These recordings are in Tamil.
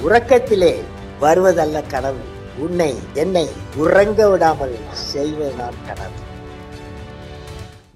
உறக்கத்திலே வருவதல்ல கனவு, உன்னை என்னை உறங்க விடாமல் செய்வதுதான் கனவு.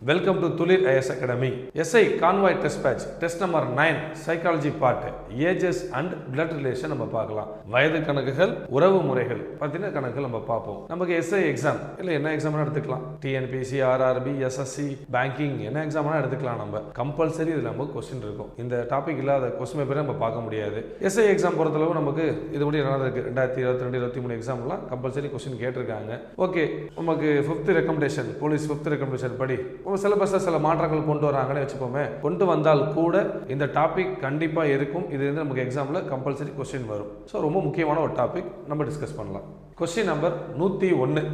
Welcome to Thulir IAS academy. SI convoy test batch test number 9 psychology part ages and blood relation நம்ம பார்க்கலாம். வயது கணக்குகள், உறவு முறைகள் பத்தின கணக்குகள் நம்ம பார்ப்போம். நமக்கு எஸ்ஐ எக்ஸாம் இல்லை என்ன எக்ஸாம் எடுத்துக்கலாம், டிஎன்பிசி, ஆர்ஆர்பி, எஸ்எஸ்சி, பேங்கிங் என்ன எக்ஸாம் எடுத்துக்கலாம். நம்ம கம்பல்சரி இதில் நமக்கு கொஸ்டின் இருக்கும். இந்த டாபிக் இல்லாத கொஸ்டின் பேப்பரை நம்ம பார்க்க முடியாது. எஸ்ஐ எக்ஸாம் பொறுத்தளவு நமக்கு இது முடிய நடந்திருக்கு. 2022, 2023 எக்ஸாம்லாம் கம்பல்சரி கொஸ்டின் கேட்டிருக்காங்க. ஓகே, நமக்கு 5th recommendation, police 5th recommendation படி சிலபஸ்ல சில மாற்றங்கள் கொண்டு வராங்கன்னு வச்சுப்போமே. கொண்டு வந்தால் கூட இந்த டாபிக் கண்டிப்பா இருக்கும். இது வந்து நமக்கு எக்ஸாம்ல கம்பல்சரி கொஸ்டின் வரும். ஸோ ரொம்ப முக்கியமான ஒரு டாபிக் நம்ம டிஸ்கஸ் பண்ணலாம். Question number 101.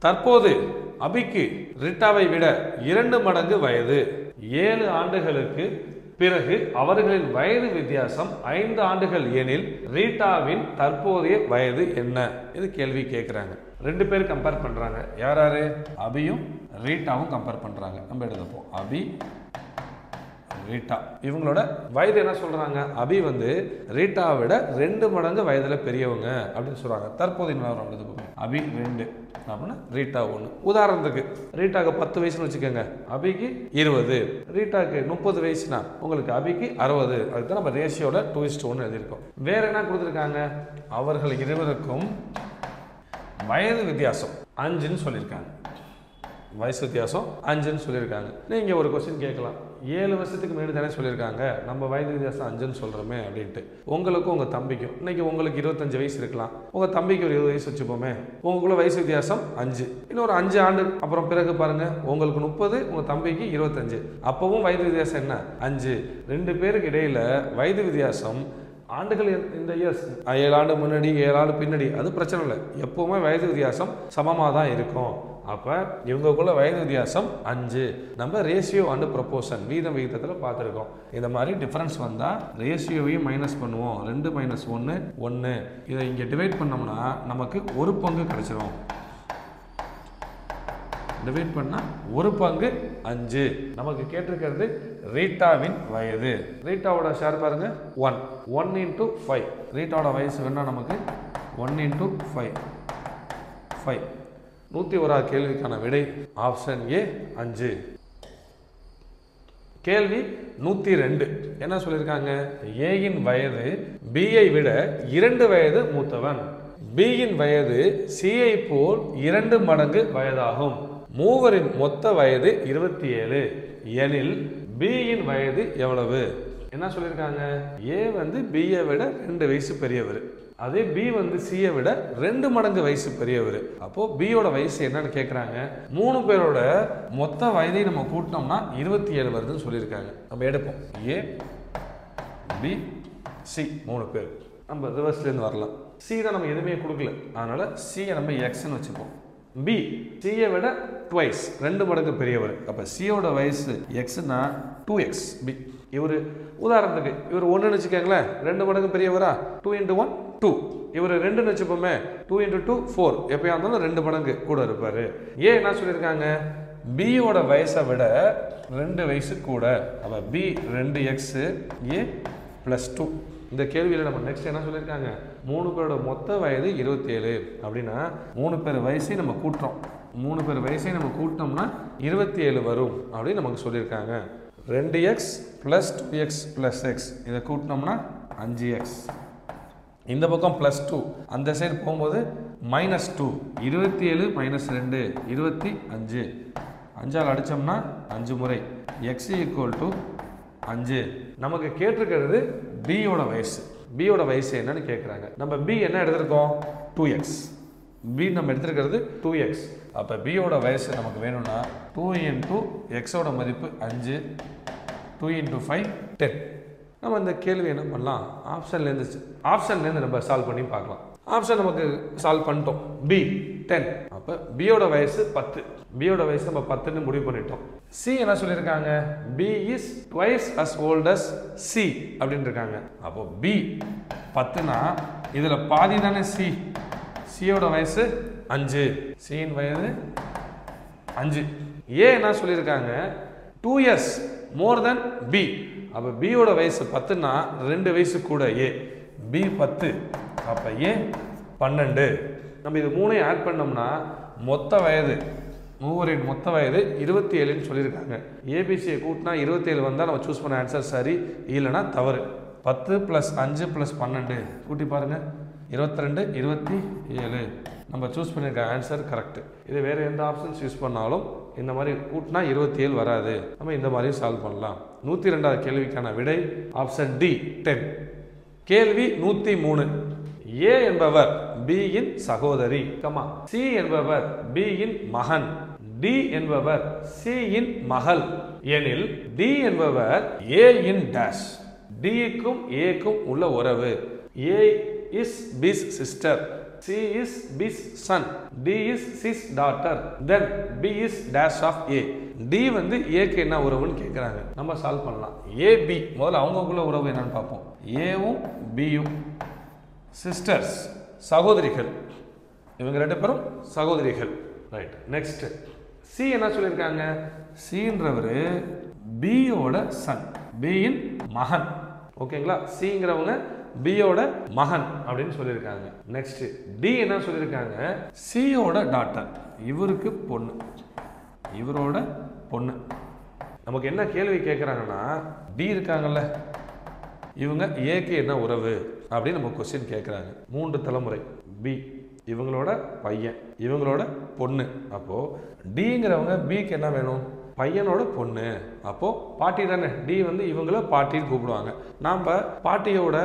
தற்போது அபிக்கு ரிட்டாவை விட 2 மடங்கு வயது. 7 ஆண்டுகளுக்கு பிறகு அவர்களின் வயது வித்தியாசம் 5 ஆண்டுகள் எனில் ரீட்டாவின் தற்போதைய வயது என்ன? இது கேள்வி கேட்கிறாங்க. 2 பேர் கம்பேர் பண்றாங்க. யாராரு? அபியும் ரீட்டாவும் கம்பேர் பண்றாங்க. நம்ம எடுத்துப்போம் அபி, ரீட்டா. இவங்களோட வயது என்ன சொல்றாங்க? அபி வந்து ரீட்டாவை விட 2 மடங்கு வயதுல பெரியவங்க அப்படின்னு சொல்றாங்க. தற்போதைய நிலவரம் அபி 2 அப்படின்னா ரீட்டா 1. உதாரணத்துக்கு ரீட்டாக்கு 10 வயசுன்னு வச்சுக்கோங்க, அபிக்கு 20. ரீட்டாக்கு 30 வயசுனா உங்களுக்கு அபிக்கு 60. அதுதான் நம்ம ரேஷியோட 2:1 எழுதியிருக்கோம். வேற என்ன கொடுத்துருக்காங்க? அவர்கள் இருவருக்கும் வயது வித்தியாசம் 5ன்னு சொல்லியிருக்காங்க. வயசு வித்தியாசம் 5ன்னு சொல்லியிருக்காங்க. நீங்க ஒரு கொஸ்டின் கேட்கலாம், 7 வருஷத்துக்கு முன்னாடி தானே சொல்லியிருக்காங்க, நம்ம வயது வித்தியாசம் 5ன்னு சொல்றோமே அப்படின்ட்டு. உங்களுக்கும் உங்க தம்பிக்கும் இன்னைக்கு உங்களுக்கு 25 வயசு இருக்கலாம், உங்க தம்பிக்கு ஒரு 20 வயசு வச்சுப்போமே. உங்களுக்குள்ள வயசு வித்தியாசம் 5. இன்னொரு 5 ஆண்டு அப்புறம் பிறகு பாருங்க, உங்களுக்கு 30, உங்க தம்பிக்கு 25. அப்பவும் வயது வித்தியாசம் என்ன? 5. 2 பேருக்கு இடையில வயது வித்தியாசம் ஆண்டுகள் இந்த இயர்ஸ் 7 ஆண்டு முன்னாடி 7 ஆண்டு பின்னாடி அது பிரச்சனை இல்லை. எப்பவுமே வயது வித்தியாசம் சமமாக தான் இருக்கும். அப்போ இவங்களுக்குள்ள வயது வித்தியாசம் 5. நம்ம ரேஷியோ அண்ட் ப்ரொபோர்ஷன் வீதம் விகிதத்தில் பார்த்துருக்கோம். இந்த மாதிரி டிஃபரன்ஸ் வந்தால் ரேஷியோவையும் மைனஸ் பண்ணுவோம். 2 - 1 1. இதை இங்கே டிவைட் பண்ணோம்னா நமக்கு 1 பங்கு கிடைச்சிரும். டிவைட் பண்ணா 1 பங்கு 5. நமக்கு கேட்டிருக்கிறது ரீட்டாவின் வயது. ரீட்டாவோட ஷேர் பாருங்க 1. 1 × 5. ரீட்டாவோட வயசு வேணா நமக்கு 1 × 5 5. 101வது கேள்விக்கான விடை ஆப்ஷன் ஏ 5. கேள்வி 102. என்ன சொல்லியிருக்காங்க? ஏயின் வயது பியை விட 2 வயது மூத்தவன். பியின் வயது சியை போல் 2 மடங்கு வயதாகும். மூவரின் மொத்த வயது 27 எனில் பியின் வயது எவ்வளவு? என்ன சொல்லியிருக்காங்க? ஏ வந்து பியை விட 2 வயசு பெரியவர், அதே பி வந்து சியை விட 2 மடங்கு வயசு பெரியவர். அப்போ பியோட வயசு என்னன்னு கேட்குறாங்க. 3 பேரோட மொத்த வயதை நம்ம கூட்டினோம்னா 27 வருதுன்னு சொல்லியிருக்காங்க. நம்ம எடுப்போம் ஏ, பி, சி 3 பேர். நம்ம ரிவர்ஸ்லேருந்து வரலாம். சி தான் நம்ம எதுவுமே கொடுக்கல, அதனால சியை நம்ம எக்ஸ்ன்னு வச்சுப்போம். பி சியை விட 2 மடங்கு பெரியவர். அப்போ சியோட வயசு எக்ஸ்னா 2x பி. இவர் உதாரணத்துக்கு இவர் 1ன்னு வச்சுக்கோங்களேன், 2 மடங்கு பெரியவரா? 2 × 1 2. இவர் 2ன்னு வச்சுப்போமே, 2 × 2 4. எப்பயா இருந்தாலும் 2 மடங்கு கூட இருப்பாரு. ஏன் என்ன சொல்லியிருக்காங்க? பியோட வயசை விட 2 வயசு கூட. அப்போ பி 2x, ஏ +2. இந்த கேள்வியில் நம்ம நெக்ஸ்ட் என்ன சொல்லியிருக்காங்க? 3 பேரோட மொத்த வயது 27 அப்படின்னா 3 பேர் வயசை நம்ம கூட்டுறோம். 3 பேர் வயசை நம்ம கூட்டினோம்னா 27 வரும் அப்படின்னு நமக்கு சொல்லியிருக்காங்க. 2x + 2x + x இதை கூட்டினோம்னா 5x. இந்த பக்கம் +2, அந்த சைடு போகும்போது -2. 27 - 2 25. 5ஆல் அடித்தோம்னா 5 முறை. x = 5. நமக்கு கேட்டிருக்கிறது பியோட வயசு. பியோட வயசு என்னன்னு கேட்குறாங்க. நம்ம பி என்ன எடுத்திருக்கோம்? 2x. பி நம்ம எடுத்திருக்கிறது 2x. அப்போ பியோட வயசு நமக்கு வேணும்னா 2 × x மதிப்பு 5, 2 × 5 10. நம்ம இந்த கேள்வி என்ன பண்ணலாம்? ஆப்ஷன்லேருந்து நம்ம சால்வ் பண்ணி பார்க்கலாம். ஆப்ஷன் நமக்கு சால்வ் பண்ணிட்டோம். பி 10. அப்போ பியோட வயசு 10. பியோட வயசு நம்ம 10ன்னு முடிவு பண்ணிட்டோம். சி என்ன சொல்லியிருக்காங்க? B is twice as old as C அப்படின்னு இருக்காங்க. அப்போ பி 10னா இதில் பாதி தானே சி. சியோட வயசு 5, சியின் வயது 5. ஏ என்ன சொல்லியிருக்காங்க? 2 years more than பி. அப்போ பியோட வயசு 10னா 2 வயசு கூட ஏ. பி 10, அப்போ ஏ 12. நம்ம இது மூணையும் ஆட் பண்ணோம்னா மொத்த வயது மூவரின் மொத்த வயது 27ன்னு சொல்லியிருக்காங்க. ஏபிசியை கூட்டினா 27 வந்தால் நம்ம சூஸ் பண்ண ஆன்சர் சரி, இல்லைனா தவறு. 10 + 5 + 12 கூட்டி பாருங்கள், 22, 27. நம்ம சூஸ் பண்ணியிருக்க ஆன்சர் கரெக்ட். இது வேறு எந்த ஆப்ஷன்ஸ் யூஸ் பண்ணாலும் இந்த மாதிரி கூட்டினா 27 வராது. நம்ம இந்த மாதிரி சால்வ் பண்ணலாம். 102வது கேள்விக்கான விடை ஆப்ஷன் டி 10. கேள்வி 103. ஏ என்பவர் பி இன் சகோதரி, சி என்பவர் பி இன் மகன், டி என்பவர் சி இன் மகள் எனில் டி என்பவர் ஏ இன் டேஷ். டிக்கும் ஏக்கும் உள்ள உறவு. A is B's sister, C is B's son, D is C's daughter, then B is dash of A. D வந்து ஏக்கு என்ன உறவுன்னு கேட்குறாங்க. நம்ம சால்வ் பண்ணலாம். ஏ பி முதல்ல அவங்களுக்குள்ள உறவு என்னன்னு பார்ப்போம். ஏவும் பியும் சிஸ்டர்ஸ், சகோதரிகள். இவங்க 2 பேரும் சகோதரிகள். ரைட். நெக்ஸ்ட் சி என்ன சொல்லியிருக்காங்க? சின்றவர் பியோட சன், பியின் மகன். ஓகேங்களா? சிங்கிறவங்க பியோட மகன் அப்படின்னு சொல்லியிருக்காங்க. நெக்ஸ்ட் டி என்ன சொல்லியிருக்காங்க? சியோட டாட்டர், இவருக்கு பொண்ணு, இவரோட பொண்ணு. நமக்கு என்ன கேள்வி கேட்குறாங்கன்னா, டி இருக்காங்கல்ல, இவங்க ஏக்கு என்ன உறவு அப்படின்னு நம்ம கொஸ்டின் கேட்குறாங்க. 3 தலைமுறை பி, இவங்களோட பையன், இவங்களோட பொண்ணு. அப்போது டிங்கிறவங்க பிக்கு என்ன வேணும்? பையனோட பொண்ணு. அப்போது பாட்டி தானே. டி வந்து இவங்கள பாட்டின்னு கூப்பிடுவாங்க. நாம் பாட்டியோட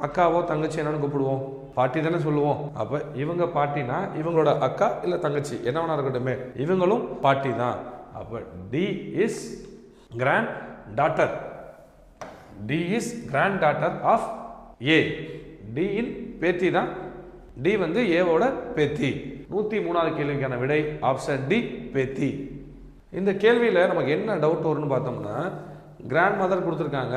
அக்காவோ தங்கச்சி என்னன்னு கூப்பிடுவோம்? பாட்டி தானே சொல்லுவோம். அப்போ இவங்க பாட்டினா இவங்களோட அக்கா இல்லை தங்கச்சி என்ன வேணா இருக்கட்டுமே, இவங்களும் பாட்டி தான். அப்போ D is granddaughter, D is granddaughter of A. டியின் பேத்தி தான், டி வந்து ஏவோட பேத்தி. 103வது கேள்விக்கான விடை ஆப்ஷன் டி பேத்தி. இந்த கேள்வியில் நமக்கு என்ன டவுட் வரும்னு பார்த்தோம்னா, கிராண்ட் மதர் கொடுத்துருக்காங்க,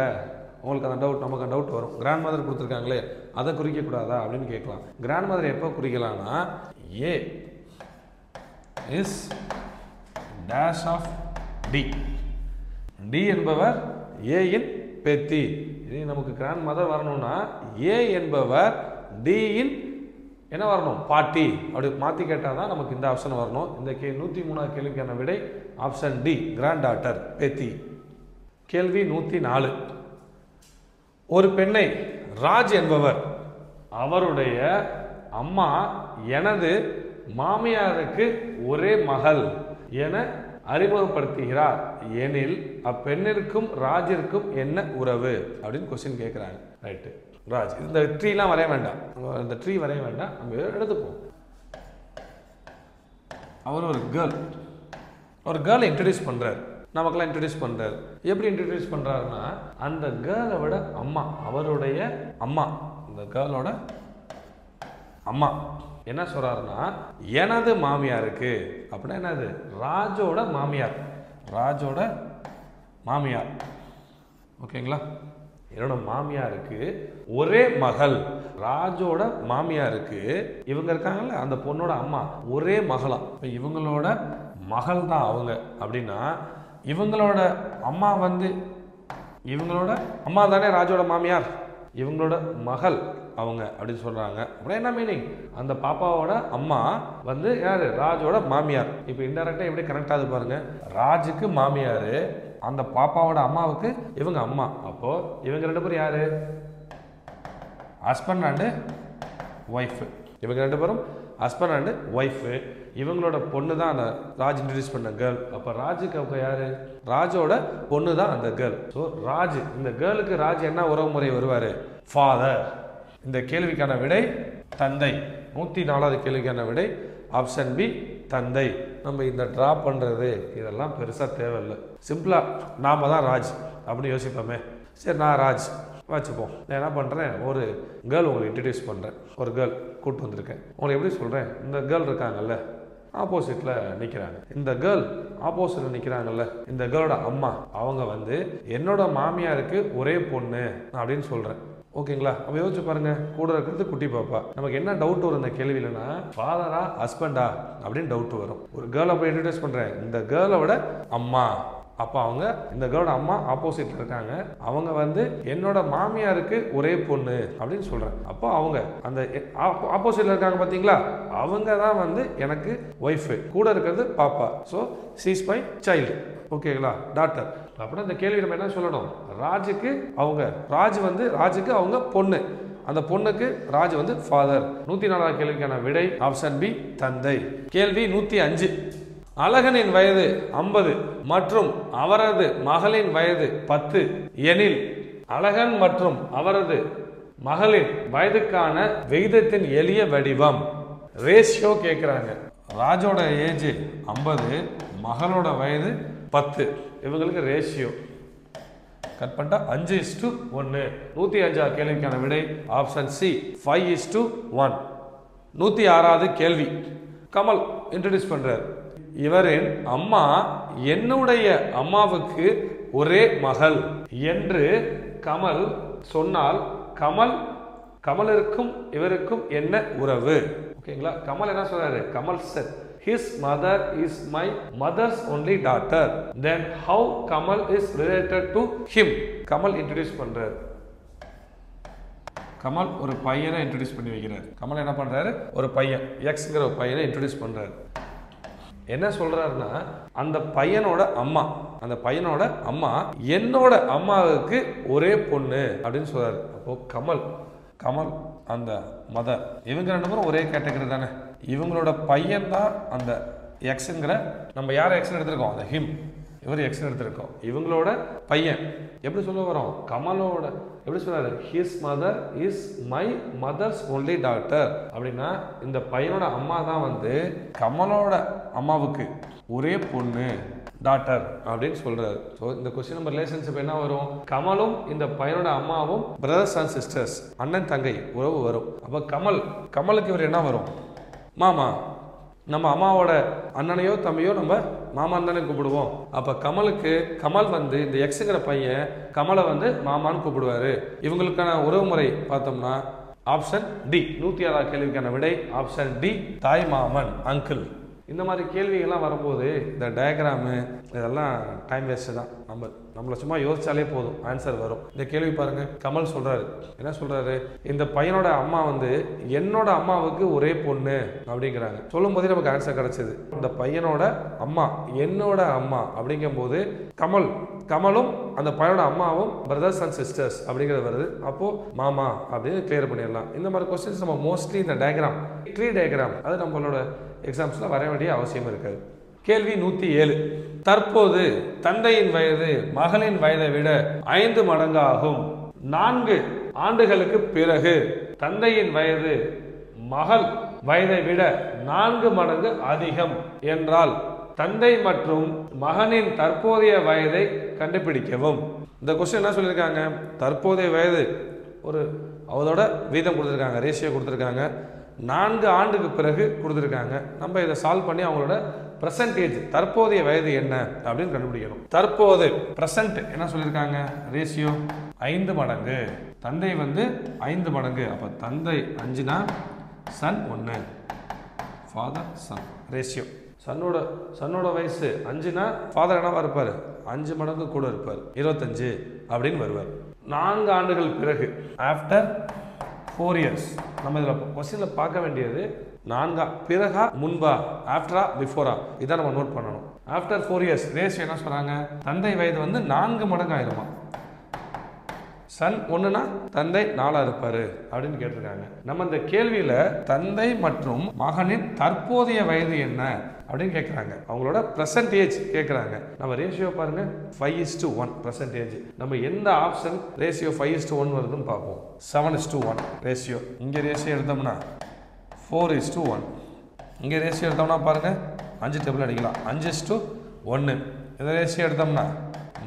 உங்களுக்கு அந்த டவுட், நமக்கு அந்த டவுட் வரும். கிராண்ட் மதர் கொடுத்துருக்காங்களே, அதை குறிக்கக்கூடாதா அப்படின்னு கேட்கலாம். கிராண்ட் மதர் எப்போ குறிக்கலாம்னா, A is dash of D, D என்பவர் ஏயின் பேத்தி. இது நமக்கு கிராண்ட் மதர் வரணும்னா ஏ என்பவர் டியின் என்ன வரணும்? பாட்டி. அப்படி மாற்றி கேட்டால் தான் நமக்கு இந்த ஆப்ஷன் வரணும். இந்த 103வது கேள்விக்கான விடை ஆப்ஷன் டி கிராண்ட் டாட்டர், பேத்தி. கேள்வி 104. ஒரு பெண்ணை ராஜ் என்பவர் அவருடைய அம்மா எனது மாமியாருக்கு ஒரே மகள் என அறிமுகப்படுத்துகிறார் எனில் அப்பெண்ணிற்கும் ராஜிற்கும் என்ன உறவு அப்படின்னு கொஸ்டின் கேட்குறாங்க. ரைட்டு. ராஜ், இந்த ட்ரீலாம் வரைய வேண்டாம், இந்த ட்ரீ வரைய வேண்டாம், நம்ம எடுத்துப்போம். அவர் ஒரு கேர்ளை இன்ட்ரடியூஸ் பண்ணுறார், நமக்கெல்லாம் இன்ட்ரடியூஸ் பண்ணுறாரு. எப்படி இன்ட்ரடியூஸ் பண்ணுறாருன்னா, அந்த கேர்ளை விட அம்மா, அவருடைய அம்மா, இந்த கேர்ளோட அம்மா என்ன சொல்கிறாருன்னா, எனது மாமியாருக்கு அப்படின்னா என்னது? ராஜோட மாமியார், ராஜோட மாமியார். ஓகேங்களா? என்னோட மாமியாருக்கு ஒரே மகள், ராஜோட மாமியாருக்கு இவங்க இருக்காங்கல்ல அந்த பொண்ணோட அம்மா ஒரே மகளாம். இப்போ இவங்களோட மகள் தான் அவங்க. அப்படின்னா இவங்களோட அம்மா வந்து இவங்களோட அம்மா தானே ராஜோட மாமியார், இவங்களோட மகள் அவங்க அப்படின்னு சொல்றாங்க. அப்படின்னா என்ன மீனிங்? அந்த பாப்பாவோட அம்மா வந்து யாரு? ராஜோட மாமியார். இப்போ இன்டெரக்டா எப்படி கனெக்ட் ஆகுது பாருங்க. ராஜுக்கு மாமியாரு, அந்த பாப்பாவோட அம்மாவுக்கு இவங்க அம்மா. அப்போ இவங்க 2 பேரும் யாரு? Husband and wife. இவங்க 2 பேரும் ஹஸ்பண்ட் அண்டு ஒய்ஃபு. இவங்களோட பொண்ணு தான் அந்த ராஜ் இன்ட்ரடியூஸ் பண்ண கேர்ள். அப்போ ராஜுக்கு அவங்க யாரு? ராஜோட பொண்ணு தான் அந்த கேர்ள். ஸோ ராஜ், இந்த கேர்ளுக்கு ராஜ் என்ன உறவு முறை வருவார்? ஃபாதர். இந்த கேள்விக்கான விடை தந்தை. 104வது கேள்விக்கான விடை ஆப்ஷன் பி தந்தை. நம்ம இந்த ட்ரா பண்ணுறது இதெல்லாம் பெருசாக தேவையில்லை. சிம்பிளாக நாம தான் ராஜ் அப்படின்னு யோசிப்போமே. சரி, நான் ராஜ் வச்சுப்போம். நான் என்ன பண்ணுறேன், ஒரு கேர்ள் உங்களுக்கு இன்ட்ரடியூஸ் பண்ணுறேன். ஒரு கேர்ள் கூப்பிட்டு வந்திருக்கேன். உங்களுக்கு எப்படி சொல்கிறேன், இந்த கேர்ள் இருக்காங்கல்ல ஆப்போசிட்டில் நிற்கிறாங்க. இந்த கேர்ள் ஆப்போசிட்டில் நிற்கிறாங்கல்ல, இந்த கேர்ளோட அம்மா அவங்க வந்து என்னோட மாமியாருக்கு ஒரே பொண்ணு அப்படின்னு சொல்கிறேன். ஓகேங்களா? அப்போ யோசிச்சு பாருங்க, கூட இருக்கிறது குட்டி பாப்பா. நமக்கு என்ன டவுட் வரும் இந்த கேள்வியிலனா, ஃபாதரா ஹஸ்பண்டா அப்படின்னு டவுட் வரும். ஒரு கேர்ளை போய் இன்ட்ரடியூஸ் பண்ணுறேன், இந்த கேர்ளோட அம்மா அப்போ அவங்க இந்த கேர்ளோட அம்மா ஆப்போசிட்ல இருக்காங்க. அவங்க வந்து என்னோட மாமியாருக்கு ஒரே பொண்ணு அப்படின்னு சொல்றேன். அப்போ அவங்க அந்த ஆப்போசிட்ல இருக்காங்க பாத்தீங்களா, அவங்க தான் வந்து எனக்கு ஒய்ஃப், கூட இருக்கிறது பாப்பா. So she is my child. ஓகேங்களா, டாட்டர். அப்படின்னா இந்த கேள்வி நம்ம என்ன சொல்லணும், ராஜுக்கு அவங்க பொண்ணு, அந்த பொண்ணுக்கு ராஜ் வந்து ஃபாதர். 104வது கேள்விக்கான விடை ஆப்ஷன் பி தந்தை. கேள்வி 105. அழகனின் வயது 50 மற்றும் அவரது மகளின் வயது 10 எனில் அழகன் மற்றும் அவரது மகளின் வயதுக்கான விகிதத்தின் எளிய வடிவம். ரேஷியோ கேட்குறாங்க. ராஜோட ஏஜ் 50, மகளோட வயது 10. இவங்களுக்கு ரேஷியோ கட் பண்ணிட்டா 5:1. 105வது கேள்விக்கான விடை ஆப்ஷன் சி 5:1. 106வது கேள்வி. கமல் இன்ட்ரோடியூஸ் பண்றார். இவரின் அம்மா என்னுடைய அம்மாவுக்கு ஒரே மகள் என்று கமல் சொன்னால் கமலிற்கும் இவருக்கும் என்ன உறவு? ஓகேங்களா, கமல் என்ன சொல்றாரு? Kamal said his mother is my mother's only daughter. Then how Kamal is related to him? Kamal introduce பண்றாரு. கமல் ஒரு பையனை இன்ட்ரோடியூஸ் பண்ணி வைக்கிறார். கமல் என்ன பண்றாரு? ஒரு பையன் எக்ஸ்ங்கிற ஒரு பையனை இன்ட்ரோடியூஸ் பண்றாரு. என்ன சொல்றாருன்னா, அந்த பையனோட அம்மா என்னோட அம்மாவுக்கு ஒரே பொண்ணு அப்படின்னு சொல்றாரு. அப்போ கமல் அந்த மதர், இவங்க 2 பேரும் ஒரே கேட்டகரி தானே. இவங்களோட பையன் தான் அந்த எக்ஸ்ங்கிற, நம்ம யாரை எக்ஸ் எடுத்திருக்கோம், அந்த ஹிம், இவர் எக்ஸ் எடுத்திருக்கோம். இவங்களோட பையன் எப்படி சொல்ல வரோம்? கமலோட எப்படி சொல்றாரு? His mother is my mother's only daughter. அப்படின்னா இந்த பையனோட அம்மா தான் வந்து கமலோட அம்மாவுக்கு ஒரே பொண்ணு, டாட்டர் அப்படின்னு சொல்றாரு. ஸோ இந்த கொஸ்டின் நம்பர் ரிலேஷன்ஷிப் என்ன வரும்? கமலும் இந்த பையனோட அம்மாவும் பிரதர்ஸ் அண்ட் சிஸ்டர்ஸ், அண்ணன் தங்கை உறவு வரும். அப்போ கமலுக்கு இவர் என்ன வரும்? மாமா. நம்ம அம்மாவோட அண்ணனையோ தம்பியோ நம்ம மாமான்னு தானே கூப்பிடுவோம். அப்போ கமல் வந்து இந்த எக்ஸுங்கிற பையன் கமலை வந்து மாமான்னு கூப்பிடுவாரு. இவங்களுக்கான உறவு முறை பார்த்தோம்னா ஆப்ஷன் டி. 106வது கேள்விக்கான விடை ஆப்ஷன் டி, தாய் மாமன், அங்கிள். இந்த மாதிரி கேள்விகள்லாம் வரும்போது இந்த டயக்ராமு இதெல்லாம் டைம் வேஸ்ட்டு தான். நம்மளை சும்மா யோசிச்சாலே போதும், ஆன்சர் வரும். இந்த கேள்வி பாருங்க, கமல் சொல்றாரு. என்ன சொல்றாரு? இந்த பையனோட அம்மா வந்து என்னோட அம்மாவுக்கு ஒரே பொண்ணு அப்படிங்கிறாங்க. சொல்லும் போதே நமக்கு ஆன்சர் கிடைச்சது. இந்த பையனோட அம்மா என்னோட அம்மா அப்படிங்கும் போது கமலும் அந்த பையனோட அம்மாவும் பிரதர்ஸ் அண்ட் சிஸ்டர்ஸ் அப்படிங்கிறது வருது. அப்போ மாமா அப்படின்னு கிளியர் பண்ணிடலாம். இந்த மாதிரி கொஸ்டின்ஸ் நம்ம மோஸ்ட்லி இந்த டயக்ராம், ட்ரீ டயக்ராம், அது நம்மளோட எக்ஸாம்ஸ்ல வர வேண்டிய அவசியம் இருக்காது. கேள்வி 107. தற்போது தந்தையின் வயது மகளின் வயதை விட 5 மடங்கு ஆகும். 4 ஆண்டுகளுக்கு பிறகு தந்தையின் வயது மகள் வயதை விட 4 மடங்கு அதிகம் என்றால் தந்தை மற்றும் மகனின் தற்போதைய வயதை கண்டுபிடிக்கவும். இந்த கொஸ்டின் என்ன சொல்லியிருக்காங்க? தற்போதைய வயது ஒரு அதோட வீதம் கொடுத்துருக்காங்க, ரேஷியோ கொடுத்துருக்காங்க. 4 ஆண்டுக்கு பிறகு கொடுத்துருக்காங்க. நம்ம இதை சால்வ் பண்ணி அவங்களோட பிரசன்டேஜ், தற்போதைய வயது என்ன அப்படின்னு கண்டுபிடிக்கணும். தற்போது பிரசன்ட் என்ன சொல்லியிருக்காங்க? ரேஷியோ 5 மடங்கு. தந்தை வந்து 5 மடங்கு. அப்போ தந்தை 5னா சன் 1, ஃபாதர் சன். ரேஷியோ சன்னோட வயசு 5னா ஃபாதர் என்னவா இருப்பார்? 5 மடங்கு கூட இருப்பார், 25 அப்படின்னு வருவார். 4 ஆண்டுகள் பிறகு, ஆஃப்டர் 4 இயர்ஸ். நம்ம இதில் கொஸ்டினில் பார்க்க வேண்டியது 4 பிறகா முன்பா, ஆஃப்டரா பிஃபோரா, இதான் நம்ம நோட் பண்ணணும். ஆஃப்டர் 4 இயர்ஸ் ரேஷியோ என்ன சொல்றாங்க? தந்தை வயது வந்து 4 மடங்கு ஆயிருமா. சன் 1னா தந்தை 4 இருப்பாரு அப்படின்னு கேட்டிருக்காங்க. நம்ம இந்த கேள்வியில தந்தை மற்றும் மகனின் தற்போதைய வயது என்ன அப்படின்னு கேட்குறாங்க. அவங்களோட பிரசன்டேஜ் கேட்குறாங்க. நம்ம ரேஷியோ பாருங்க 5:1 பிரசன்டேஜ். நம்ம எந்த ஆப்ஷன் ரேஷியோ 5:1 வருதுன்னு பார்ப்போம். 7:1 ரேஷியோ. இங்கே ரேஷியோ எடுத்தோம்னா 4:1. இங்கே ரேஷியோ எடுத்தோம்னா பாருங்க 5 டேபிள் அடிக்கலாம். 5:1. இந்த ரேஷியோ எடுத்தோம்னா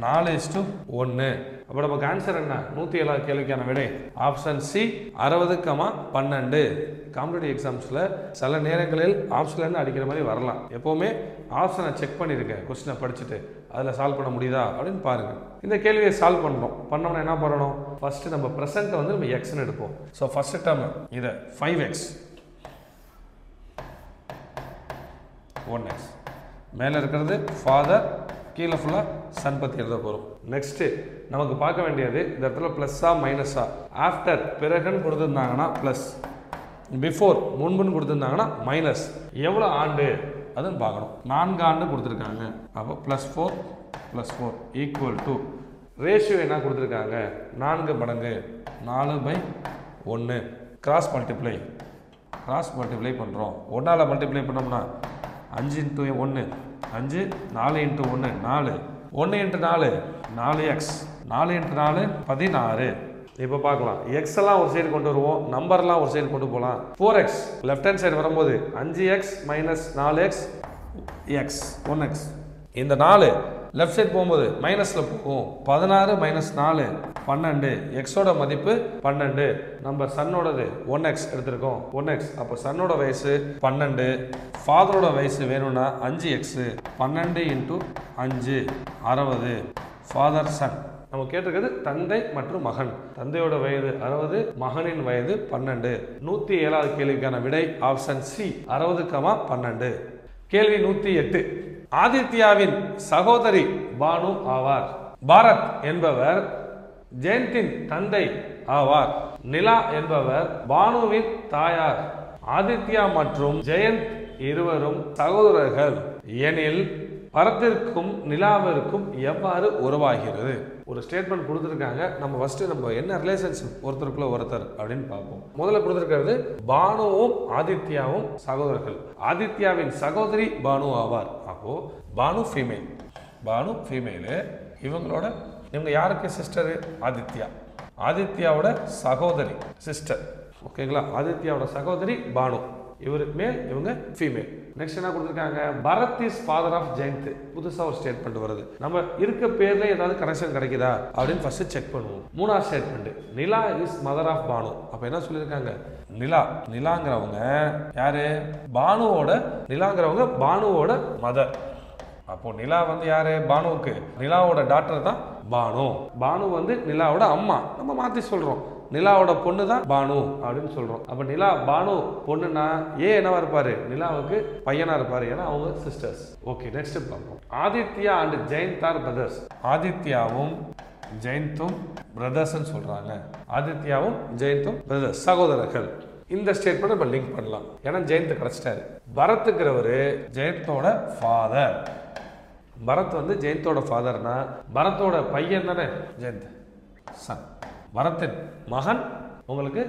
4:1. அப்போ நமக்கு ஆன்சர் என்ன? 107 கேள்விக்கான விடை ஆப்ஷன் சி 60,12. காம்படிட்டிவ் எக்ஸாம்ஸில் சில நேரங்களில் ஆப்ஷன்லேருந்து அடிக்கிற மாதிரி வரலாம். எப்போவுமே ஆப்ஷனை செக் பண்ணியிருக்கேன், கொஸ்டினை படிச்சுட்டு அதில் சால்வ் பண்ண முடியுதா அப்படின்னு பாருங்கள். இந்த கேள்வியை சால்வ் பண்ணோம்னா என்ன பண்ணணும்? ஃபஸ்ட்டு நம்ம ப்ரெசென்ட்டை வந்து நம்ம எக்ஸ்ன்னு எடுப்போம். ஸோ ஃபஸ்ட்டு டேர்ம் இதை 5x 1x, மேலே இருக்கிறது ஃபாதர் கீழே ஃபுல்லாக சன் பற்றி எழுத போகிறோம். நெக்ஸ்ட்டு நமக்கு பார்க்க வேண்டியது இந்த இடத்துல ப்ளஸ்ஸா மைனஸா. ஆஃப்டர் பிறகுன்னு கொடுத்துருந்தாங்கன்னா ப்ளஸ், பிஃபோர் முன்புன்னு கொடுத்துருந்தாங்கன்னா மைனஸ். எவ்வளோ ஆண்டு அதுன்னு பார்க்கணும். 4 ஆண்டு கொடுத்துருக்காங்க. அப்போ +4 ஈக்குவல் டு ரேஷியோ என்ன கொடுத்துருக்காங்க 4 மடங்கு 4/1. கிராஸ் மல்டிப்ளை பண்ணுறோம். 1ஆல் மல்டிப்ளை பண்ணோம்னா 5 × 1 5, 4 × 1 4, 1 × 4 4x, 4 × 4 16. இப்போ பார்க்கலாம், எக்ஸ் எல்லாம் ஒரு சைடு கொண்டு வருவோம், நம்பர்லாம் ஒரு சைடு கொண்டு போகலாம். 4x லெஃப்ட் ஹேண்ட் சைடு வரும்போது 5x - 4x x 1x. இந்த 4 லெஃப்ட் சைடு போகும்போது மைனஸில் போகும். 16 - 4 12. எக்ஸோட மதிப்பு 12. நம்ம சன்னோடது 1x எடுத்திருக்கோம் 1x. அப்போ சன்னோட வயசு 12. ஃபாதரோட வயசு வேணும்னா 5x. 12 × 5 60. Father son. நம்ம கேட்டிருக்கிறது தந்தை மற்றும் மகன். தந்தையோட வயது 60, மகனின் வயது 12. 107வது கேள்விக்கான விடை ஆப்ஷன் சி 60,12. கேள்வி 108. ஆதித்யாவின் சகோதரி பானு ஆவார். பாரத் என்பவர் ஜெயந்தின் தந்தை ஆவார். நிலா என்பவர் பானுவின் தாயார். ஆதித்யா மற்றும் ஜெயந்த் இருவரும் சகோதரர்கள் எனில் பரத்திற்கும் நிலாவிற்கும் எவ்வாறு உருவாகிறது? ஒரு ஸ்டேட்மெண்ட் கொடுத்துருக்காங்க. நம்ம என்ன ரிலேஷன்ஷிப் ஒருத்தருக்குள்ள ஒருத்தர் அப்படின்னு பார்ப்போம். முதல்ல கொடுத்துருக்கிறது பானுவும் ஆதித்யாவும் சகோதரர்கள். ஆதித்யாவின் சகோதரி பானு ஆவார். அப்போ பானு ஃபீமேலு. இவங்க யாருக்கு சிஸ்டரு? ஆதித்யாவோட சகோதரி சிஸ்டர். ஓகேங்களா? ஆதித்யாவோட சகோதரி பானு. இவர் மேல், இவங்க ஃபீமேல். நெக்ஸ்ட் என்ன கொடுத்துருக்காங்க? Bharat is father of Jayant. புதுசாக ஒரு ஸ்டேட்மெண்ட் வருது. நம்ம இருக்க பேர்ல ஏதாவது கனெக்ஷன் கிடைக்குதா அப்படின்னு ஃபர்ஸ்ட் செக் பண்ணுவோம். 3வது statement Nila is mother of Bhanu. அப்ப என்ன சொல்லியிருக்காங்க? நிலாங்கிறவங்க யாரு? நிலாங்கிறவங்க பானுவோட மதர். அப்போ நிலா யாரு? பானுவுக்கு நிலாவோட டாக்டர் தான் பானு நிலாவோட அம்மா. நம்ம மாத்தி சொல்றோம், நிலாவோட பொண்ணு தான் பானு அப்படின்னு சொல்றோம். அப்ப நிலா பானு பொண்ணுன்னா என்னவா இருப்பாரு? நிலாவுக்கு பையனா இருப்பாரு, ஏன்னா அவங்க சிஸ்டர்ஸ். ஓகே, நெக்ஸ்ட் பார்ப்போம். Aditya and Jayant are brothers. ஆதித்யாவும் ஜெயந்தும் பிரதர்ஸ் சொல்றாங்க. ஆதித்யாவும் ஜெயந்தும் பிரதர்ஸ், சகோதரர்கள். இந்த ஸ்டேட்மெண்ட் நம்ம லிங்க் பண்ணலாம், ஏன்னா ஜெயந்த் கிடைச்சிட்டாரு. பரத்துங்கிறவரு ஜெயந்தோட ஃபாதர். பரத் ஜெயந்தோட ஃபாதர்னா பரத்தோட பையன் தானே ஜெயந்த், சன். பரத்தின் மகன் உங்களுக்கு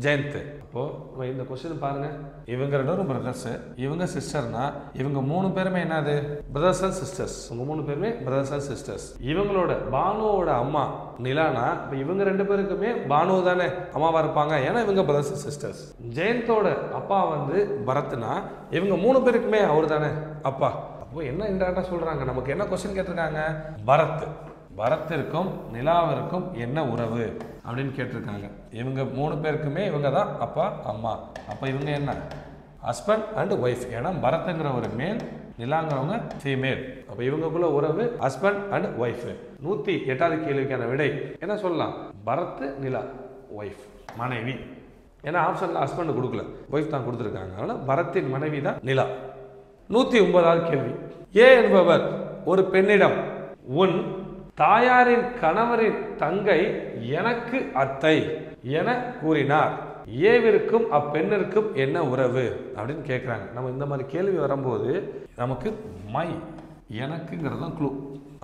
ஜெயந்த். அப்போ இந்த கொஸ்டின் பாருங்க, இவங்க 2 பிரதர்ஸ், இவங்க சிஸ்டர்னா இவங்க 3 பேருமே என்னது? Brothers and sisters. இவங்க 3 பேருமே பிரதர்ஸ் அண்ட் சிஸ்டர்ஸ். இவங்களோட பானுவோட அம்மா நிலானா இப்போ இவங்க 2 பேருக்குமே பானு தானே அம்மாவா இருப்பாங்க, ஏன்னா இவங்க பிரதர்ஸ் அண்ட் சிஸ்டர்ஸ். ஜெயந்தோட அப்பா பரத்னா இவங்க 3 பேருக்குமே அவர் தானே அப்பா. அப்போ என்ன இன்டெரக்டா சொல்றாங்க? நமக்கு என்ன கொஸ்டின் கேட்டிருக்காங்க? பரத்திற்கும் நிலாவிற்கும் என்ன உறவு அப்படின்னு கேட்டிருக்காங்க. இவங்க 3 பேருக்குமே இவங்க தான் அப்பா அம்மா. அப்போ இவங்க என்ன? Husband and wife. ஏன்னா பரத்துங்கிற ஒரு மேல், நிலாங்கிறவங்க ஃபீமேல். அப்போ இவங்களுக்குள்ள உறவு ஹஸ்பண்ட் அண்ட் ஒய்ஃப். 108வது கேள்விக்கான விடை என்ன சொல்லலாம்? பரத் நிலா ஒய்ஃப், மனைவி. ஏன்னா ஆப்ஷன்ல ஹஸ்பண்ட் கொடுக்கல, ஒய்ஃப் தான் கொடுத்துருக்காங்க. அதனால பரத்தின் மனைவி தான் நிலா. 109வது கேள்வி. என்பவர் ஒரு பெண்ணிடம் உன் தாயாரின் கணவரின் தங்கை எனக்கு அத்தை என கூறினார். ஏவிற்கும் அப்பெண்ணிற்கும் என்ன உறவு அப்படின்னு கேட்குறாங்க. நம்ம இந்த மாதிரி கேள்வி வரும்போது நமக்கு எனக்குங்கிறது தான் க்ளூ.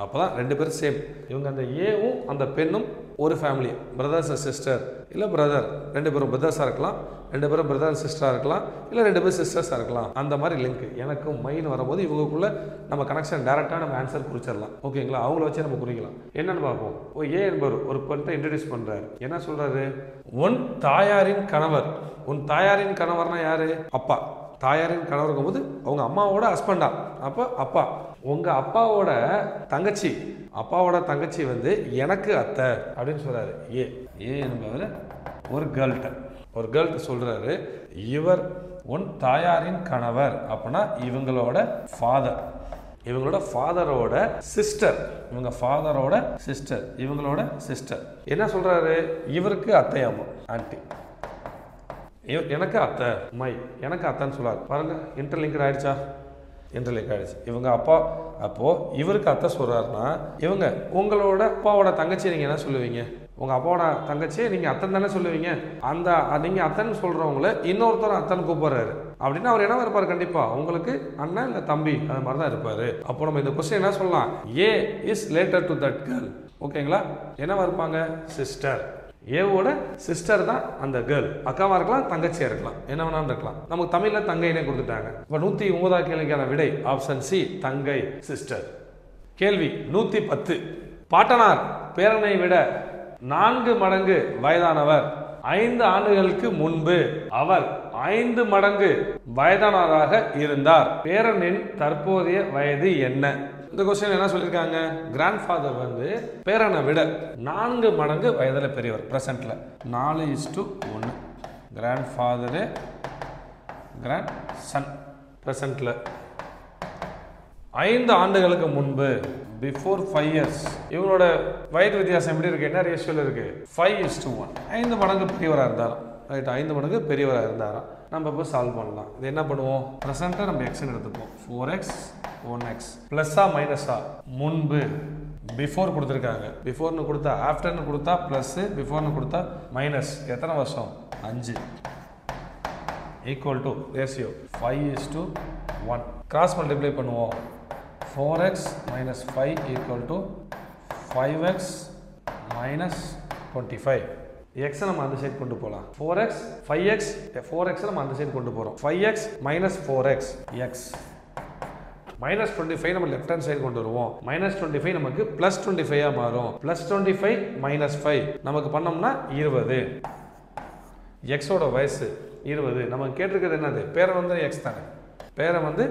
அப்போதான் 2 பேரும் சேம். இவங்க அந்த ஏவும் அந்த பெண்ணும் ஒரு ஃபேமிலி, பிரதர்ஸ் அண்ட் சிஸ்டர். இல்லை பிரதர், 2 பேரும் பிரதர்ஸாக இருக்கலாம், 2 பேரும் பிரதர் அண்ட் சிஸ்டராக இருக்கலாம், இல்லை 2 பேரும் சிஸ்டர்ஸாக இருக்கலாம். அந்த மாதிரி லிங்க் எனக்கும் மைன்னு வரும்போது இவங்களுக்குள்ள நம்ம கனெக்ஷன் டேரெக்டாக நம்ம ஆன்சர் குறிச்சிடலாம். ஓகேங்களா? அவங்கள வச்சு நம்ம குறிக்கலாம். என்னன்னு பார்ப்போம். என்பவர் ஒரு பெண்ணை இன்ட்ரடியூஸ் பண்ணுறாரு. என்ன சொல்றாரு? உன் தாயாரின் கணவர். உன் தாயாரின் கணவர்னா யாரு? அப்பா. தாயாரின் கணவருக்கும் போது அவங்க அம்மாவோட ஹஸ்பண்டா. அப்போ அப்பா. உங்க அப்பாவோட தங்கச்சி, அப்பாவோட தங்கச்சி எனக்கு அத்தை அப்படின்னு சொல்றாரு. என்பவர் ஒரு கேர்ள்கிட்ட சொல்றாரு, இவர் உன் தாயாரின் கணவர். அப்படின்னா இவங்களோட ஃபாதர், இவங்களோட ஃபாதரோட சிஸ்டர். இவங்க ஃபாதரோட சிஸ்டர், இவங்களோட சிஸ்டர். என்ன சொல்றாரு? இவருக்கு அத்தையாமா, ஆன்டி. எனக்கு அத்தை, எனக்கு அத்தைன்னு சொல்லாரு. பாருங்க, இன்டர்லிங்க் ஆயிடுச்சா? இன்டர்லிங்க் ஆகிடுச்சு. இவங்க அப்பா, அப்போது இவருக்கு அத்தை சொல்கிறாருன்னா இவங்க உங்களோட அப்பாவோட தங்கச்சி நீங்கள் என்ன சொல்லுவீங்க? உங்கள் அப்பாவோட தங்கச்சியை நீங்கள் அத்தன் தானே சொல்லுவீங்க. அந்த நீங்கள் அத்தன் சொல்கிறவங்கள இன்னொருத்தர் அத்தன் கூப்பிட்றாரு அப்படின்னா அவர் என்ன இருப்பார்? கண்டிப்பாக உங்களுக்கு அண்ணன் இல்லை தம்பி அது மாதிரி தான் இருப்பார். அப்போ நம்ம இந்த கொஸ்டின் என்ன சொல்லலாம்? A is later to that girl. ஓகேங்களா? என்னவா இருப்பாங்க? சிஸ்டர். ஏவோட சிஸ்டர் தான் அந்த கேர்ள். அக்காவாக இருக்கலாம், தங்கச்சியாக இருக்கலாம், என்ன வேணாலும் இருக்கலாம். நமக்கு தமிழில் தங்கைனே கொடுத்துட்டாங்க. இப்போ 109 கேள்விக்கான விடை ஆப்ஷன் சி, தங்கை, சிஸ்டர். கேள்வி 110. பாட்டனார் பேரனை விட 4 மடங்கு வயதானவர். 5 ஆண்டுகளுக்கு முன்பு அவர் 5 மடங்கு வயதானவராக இருந்தார். பேரனின் தற்போதைய வயது என்ன? இந்த கொஸ்டின் என்ன சொல்லியிருக்காங்க? கிராண்ட் ஃபாதர் வந்து பேரனை விட 4 மடங்கு வயதில் பெரியவர். ப்ரெசென்ட்ல 4:1. Grandfather grandson. ப்ரெசென்ட்ல 5 ஆண்டுகளுக்கு முன்பு, பிஃபோர் 5 இயர்ஸ். இவங்களோட வயது வித்தியாசம் எப்படி இருக்கு? என்ன ரேஷியோல இருக்கு? 5:1. 5 மடங்கு பெரியவராக இருந்தாராம். ரைட், 5 மடங்கு பெரியவராக இருந்தாராம். நம்ம இப்போ சால்வ் பண்ணலாம். இது என்ன பண்ணுவோம்? ப்ரெசென்ட்டாக நம்ம எக்ஸ்ன்னு எடுத்துப்போம். 4x 1x ப்ளஸ்ஸா மைனஸா? முன்பு பிஃபோர் கொடுத்துருக்காங்க. பிஃபோர்னு கொடுத்தா, ஆஃப்டர்னு கொடுத்தா ப்ளஸ், பிஃபோர்னு கொடுத்தா மைனஸ். எத்தனை வருஷம்? 5. Equal to ratio 5:1. Cross multiply பண்ணுவோம். 4x minus 5 equal to 5x minus 25. x நம்ம அந்த சைடு கொண்டு போகலாம். 4x 5x 4x நம்ம அந்த சைடு கொண்டு போகிறோம். 5x minus 4x x minus 25 நம்ம லெஃப்ட் ஹேண்ட் சைடு கொண்டு வருவோம். minus 25 நமக்கு plus 25 மாறும். plus 25 minus 5 நமக்கு பண்ணோம்னா 20. x ஓட வயசு 20. நமக்கு கேட்டிருக்கிறது என்னது? பேரன் வந்து x தானே. பேரன் வந்து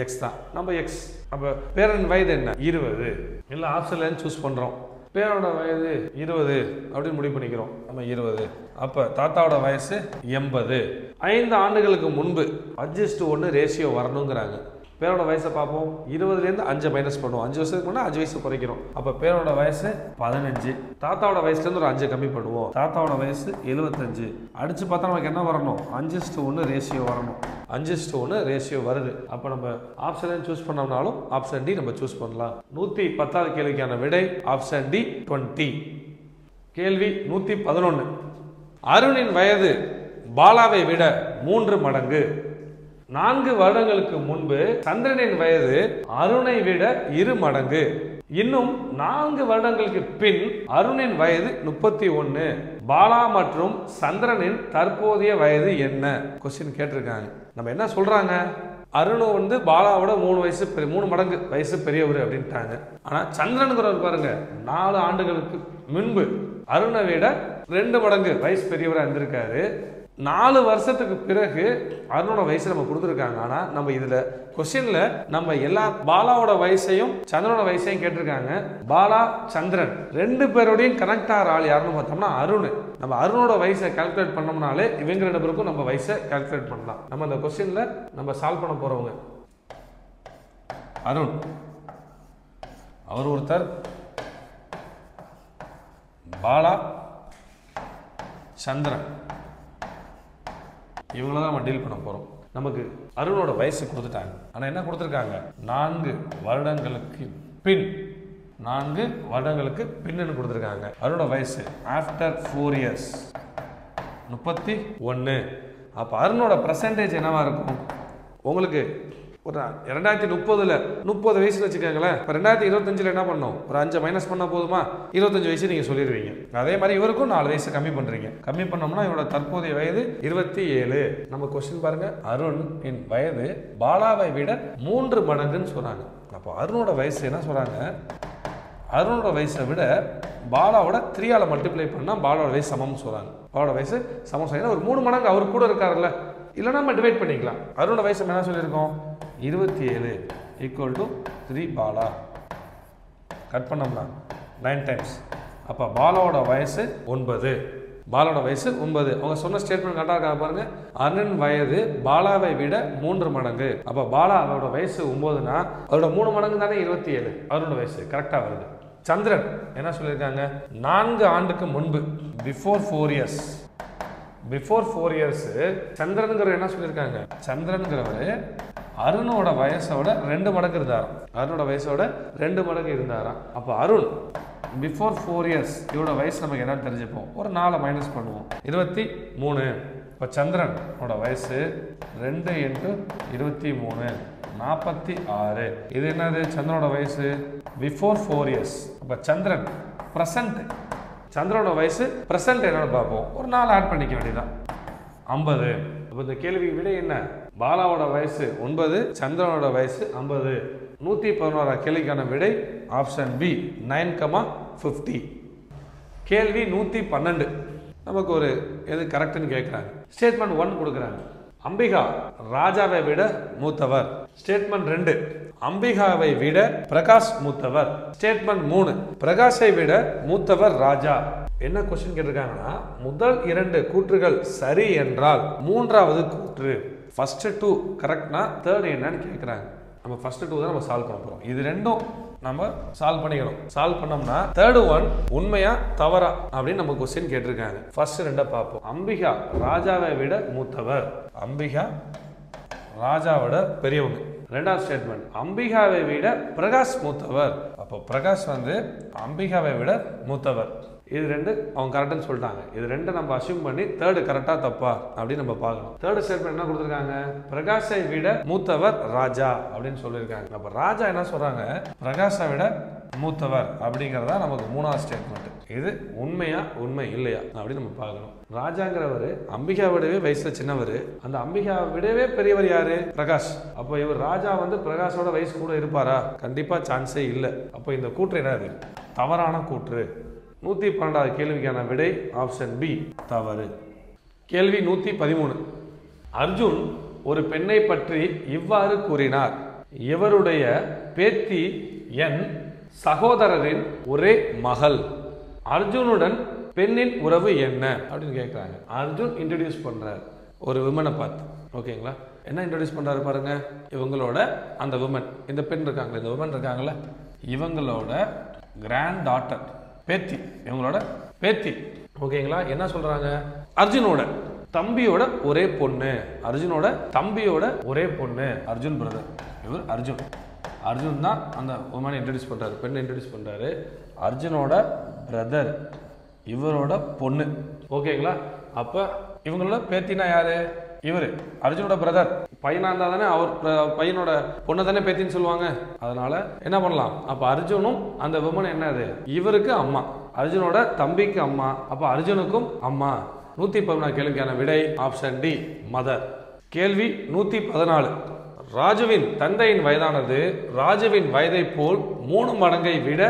x தான். நம்ம x. அப்போ பேரன் வயது என்ன? 20. இல்லை ஆப்ஷன்ல சூஸ் பண்ணுறோம். பேரோட வயது 20 அப்படின்னு முடிவு பண்ணிக்கிறோம். நம்ம 20. அப்போ தாத்தாவோட வயசு 80. 5 ஆண்டுகளுக்கு முன்பு 5:1 ரேஷியோ வரணுங்கிறாங்க. பேரோட வயசை பார்ப்போம். 20லேருந்து 5 மைனஸ் பண்ணுவோம். 5 வருஷத்துக்கு முன்னாடி 5 வயசு குறைக்கிறோம். அப்போ பேரோட வயசு 15. தாத்தாவோட வயசுலேருந்து ஒரு 5 கம்மி பண்ணுவோம். தாத்தாவோட வயசு 75. அடிச்சு பார்த்தா நமக்கு என்ன வரணும்? 5:1 ரேஷியோ வரணும். 5:1 ரேஷியோ வருது. அப்போ நம்ம ஆப்ஷன் சூஸ் பண்ணோம்னாலும் ஆப்ஷன் டி நம்ம சூஸ் பண்ணலாம். 110வது கேள்விக்கான விடை ஆப்ஷன் டி 20. கேள்வி 111. அருணின் வயது பாலாவை விட 3 மடங்கு. 4 வருடங்களுக்கு முன்பு சந்திரனின் வயது அருணை விட 2 மடங்கு. இன்னும் 4 வருடங்களுக்கு பின் அருணின் வயது 31. பாலா மற்றும் சந்திரனின் தற்போதைய வயது என்ன? கொஸ்டின் கேட்டிருக்காங்க. நம்ம என்ன சொல்றாங்க? அருண் வந்து பாலாவோட 3 மடங்கு வயசு பெரியவர் அப்படின்ட்டாங்க. ஆனா சந்திரனுங்கிறவர் பாருங்க 4 ஆண்டுகளுக்கு முன்பு அருணை விட 2 மடங்கு வயசு பெரியவராக இருந்திருக்காரு. 4 வருஷத்துக்கு பிறகு அருணோட வயசு நம்ம கொடுத்துருக்காங்க. ஆனால் நம்ம இதில் கொஸ்டினில் நம்ம எல்லா பாலாவோட வயசையும் சந்திரனோட வயசையும் கேட்டிருக்காங்க. பாலா சந்திரன் 2 பேரோடையும் கனெக்ட் ஆகிற ஆள் யாருன்னு பார்த்தோம்னா அருண். நம்ம அருணோட வயசை கால்குலேட் பண்ணோம்னாலே இவங்க 2 பேருக்கும் நம்ம வயசை கால்குலேட் பண்ணலாம். நம்ம இந்த கொஸ்டினில் நம்ம சால்வ் பண்ண போகிறவங்க அருண். அவர் ஒருத்தர். பாலா சந்திரன் இவங்கள தான் நம்ம டீல் பண்ண போகிறோம். நமக்கு அருணோட வயசு கொடுத்துட்டாங்க. ஆனால் என்ன கொடுத்துருக்காங்க? 4 வருடங்களுக்கு பின். 4 வருடங்களுக்கு பின்னு கொடுத்துருக்காங்க. அருணோட வயசு ஆஃப்டர் 4 இயர்ஸ் 31. அப்போ அருணோட பர்சன்டேஜ் என்னவா இருக்கும்? உங்களுக்கு ஒரு 2030ல் 30 வயசுன்னு வச்சுக்கோங்களேன். இப்போ 2025ல் என்ன பண்ணோம்? ஒரு 5 மைனஸ் பண்ணால் போதுமா? 25 வயசு நீங்கள் சொல்லிடுவீங்க. அதே மாதிரி இவருக்கும் 4 வயசு கம்மி பண்ணுறீங்க. கம்மி பண்ணோம்னா இவரோட தற்போதைய வயது 27. நம்ம கொஸ்டின் பாருங்க. அருண் இன் வயது பாலாவை விட 3 மடங்குன்னு சொல்கிறாங்க. அப்போ அருணோட வயசு என்ன சொல்கிறாங்க? அருணோட வயசை விட பாலாவோட 3ஆல் மல்டிப்ளை பண்ணால் பாலாவோட வயசு சமம்னு சொல்கிறாங்க. பாலாவோட வயசு சமம் சொன்னா ஒரு 3 மடங்கு அவர் கூட இருக்காருல்ல. இல்லைன்னா நம்ம டிவைட் பண்ணிக்கலாம். அருணோட வயசு என்ன சொல்லியிருக்கோம்? 27 ஈக்குவல் டு 3 பாலா. கட் பண்ணோம்னா 9 டைம்ஸ். அப்போ பாலாவோட வயசு 9. பாலாவோட வயசு 9. அவங்க சொன்ன ஸ்டேட்மெண்ட் கரெக்டாக இருக்கா பாருங்க. அருண் வயது பாலாவை விட 3 மடங்கு. அப்போ பாலா அவரோட வயசு 9னா அவரோட 3 மடங்கு தானே 27. அவரோட வயசு கரெக்டாக வருது. சந்திரன் என்ன சொல்லியிருக்காங்க? 4 ஆண்டுக்கு முன்பு, பிஃபோர் 4 இயர்ஸ். பிஃபோர் 4 இயர்ஸ் சந்திரனுங்கிற என்ன சொல்லியிருக்காங்க? சந்திரனுங்கிறவர் அருணோட வயசோட 2 மடங்கு இருந்தாராம். அருணோட வயசோட 2 மடங்கு இருந்தாராம். அப்போ அருண் பிஃபோர் 4 இயர்ஸ் இவரோட வயசு நமக்கு என்னன்னு தெரிஞ்சுப்போம். ஒரு 4 மைனஸ் பண்ணுவோம், 23. இப்போ சந்திரனோட வயசு 2 × 23 46. இது என்னது? சந்திரனோட வயசு பிஃபோர் 4 இயர்ஸ். அப்போ சந்திரன் ப்ரெசன்ட், சந்திரனோட வயசு ப்ரெசன்ட் என்னன்னு பார்ப்போம். ஒரு 4 ஆட் பண்ணிக்க வேண்டியதான், 50. இப்போ இந்த கேள்வி விட என்ன? பாலாவோட வயசு 9, சந்திரனோட வயசு 50. 111 கேள்விக்கான விடை ஆப்ஷன் பி 9,50. கேள்வி 112. நமக்கு ஒரு எது கரெக்ட்னு கேட்குறாங்க. ஸ்டேட்மெண்ட் 1 கொடுக்குறாங்க, அம்பிகா ராஜாவை விட மூத்தவர். ஸ்டேட்மெண்ட் 2, அம்பிகாவை விட பிரகாஷ் மூத்தவர். ஸ்டேட்மெண்ட் 3, பிரகாஷை விட மூத்தவர் ராஜா. என்ன கொஸ்டின் கேட்டிருக்காங்கன்னா, முதல் 2 கூற்றுகள் சரி என்றால் 3வது கூற்று. ஃபர்ஸ்ட் 2 கரெக்ட்னா தேர்ட் என்னன்னு கேட்குறாங்க. நம்ம ஃபர்ஸ்ட் 2 தான் நம்ம சால்வ் பண்ண போகிறோம். இது ரெண்டும் நம்ம சால்வ் பண்ணிக்கணும். சால்வ் பண்ணோம்னா தேர்ட் ஒன் உண்மையா தவறா அப்படின்னு நம்ம கொஸ்டின் கேட்டிருக்காங்க. ஃபர்ஸ்ட் 2 பார்ப்போம். அம்பிகா ராஜாவை விட மூத்தவர். அம்பிகா ராஜாவோட பெரியவங்க. 2வது ஸ்டேட்மெண்ட், அம்பிகாவை விட பிரகாஷ் மூத்தவர். அப்போ பிரகாஷ் வந்து அம்பிகாவை விட மூத்தவர். இது 2 அவங்க கரெக்ட்னு சொல்லிட்டாங்க. இது 2 நம்ம அசியூம் பண்ணி தேர்டு கரெக்டா தப்பா அப்படின்னு நம்ம பார்க்கணும். தேர்ட் ஸ்டேட்மெண்ட் என்ன கொடுத்துருக்காங்க? பிரகாஷை விட மூத்தவர் ராஜா அப்படின்னு சொல்லியிருக்காங்க. அப்ப ராஜா என்ன சொல்றாங்க? பிரகாஷை விட மூத்தவர் அப்படிங்கிறதா நமக்கு 3வது ஸ்டேட்மெண்ட். இது உண்மையா உண்மை இல்லையா அப்படின்னு நம்ம பார்க்கணும். ராஜாங்கிறவர் அம்பிகா விடவே வயசுல சின்னவர். அந்த அம்பிகா விடவே பெரியவர் யாரு? பிரகாஷ். அப்போ இவர் ராஜா வந்து பிரகாஷோட வயசு கூட இருப்பாரா? கண்டிப்பா சான்ஸே இல்லை. அப்போ இந்த கூற்று என்னது? தவறான கூற்று. 112வது கேள்விக்கான விடை ஆப்ஷன் பி தவறு. கேள்வி 113. அர்ஜுன் ஒரு பெண்ணை பற்றி இவ்வாறு கூறினார், இவருடைய பேத்தி என் சகோதரரின் ஒரே மகள். அர்ஜுனுடன் பெண்ணின் உறவு என்ன அப்படின்னு கேட்குறாங்க. அர்ஜுன் இன்ட்ரடியூஸ் பண்றார் ஒரு விமனை பார்த்து. ஓகேங்களா? என்ன இன்ட்ரடியூஸ் பண்றாரு பாருங்க. இவங்களோட அந்த விமன், இந்த பெண் இருக்காங்களே, இந்த விமன் இருக்காங்களே, இவங்களோட கிராண்ட் டாட்டர், பேத்தி, இவங்களோட பேத்தி. ஓகேங்களா? என்ன சொல்றாங்க? அர்ஜுனோட தம்பியோட ஒரே பொண்ணு. அர்ஜுனோட தம்பியோட ஒரே பொண்ணு. அர்ஜுன் பிரதர். இவர் அர்ஜுன். அர்ஜுன் தான் அந்த உமனை இன்ட்ரடியூஸ் பண்றாரு, பெண்ணை இன்ட்ரடியூஸ் பண்றாரு. அர்ஜுனோட பிரதர், இவரோட பொண்ணு. ஓகேங்களா? அப்ப இவங்களோட பேத்தினா யாரு? இவரு அர்ஜுனோட பிரதர். பையனா இருந்தா தானே அவர் பையனோட பொண்ணை தானே பேத்தின்னு சொல்லுவாங்க. அதனால என்ன பண்ணலாம்? அப்ப அர்ஜுனும் அந்த விமன் என்னது? இவருக்கு அம்மா, அர்ஜுனோட தம்பிக்கு அம்மா. அப்ப அர்ஜுனுக்கும் அம்மா. 114 கேள்விக்கான விடை ஆப்ஷன் டி மதர். கேள்வி 114. ராஜுவின் தந்தையின் வயதானது ராஜுவின் வயதை போல் 3 மடங்கை விட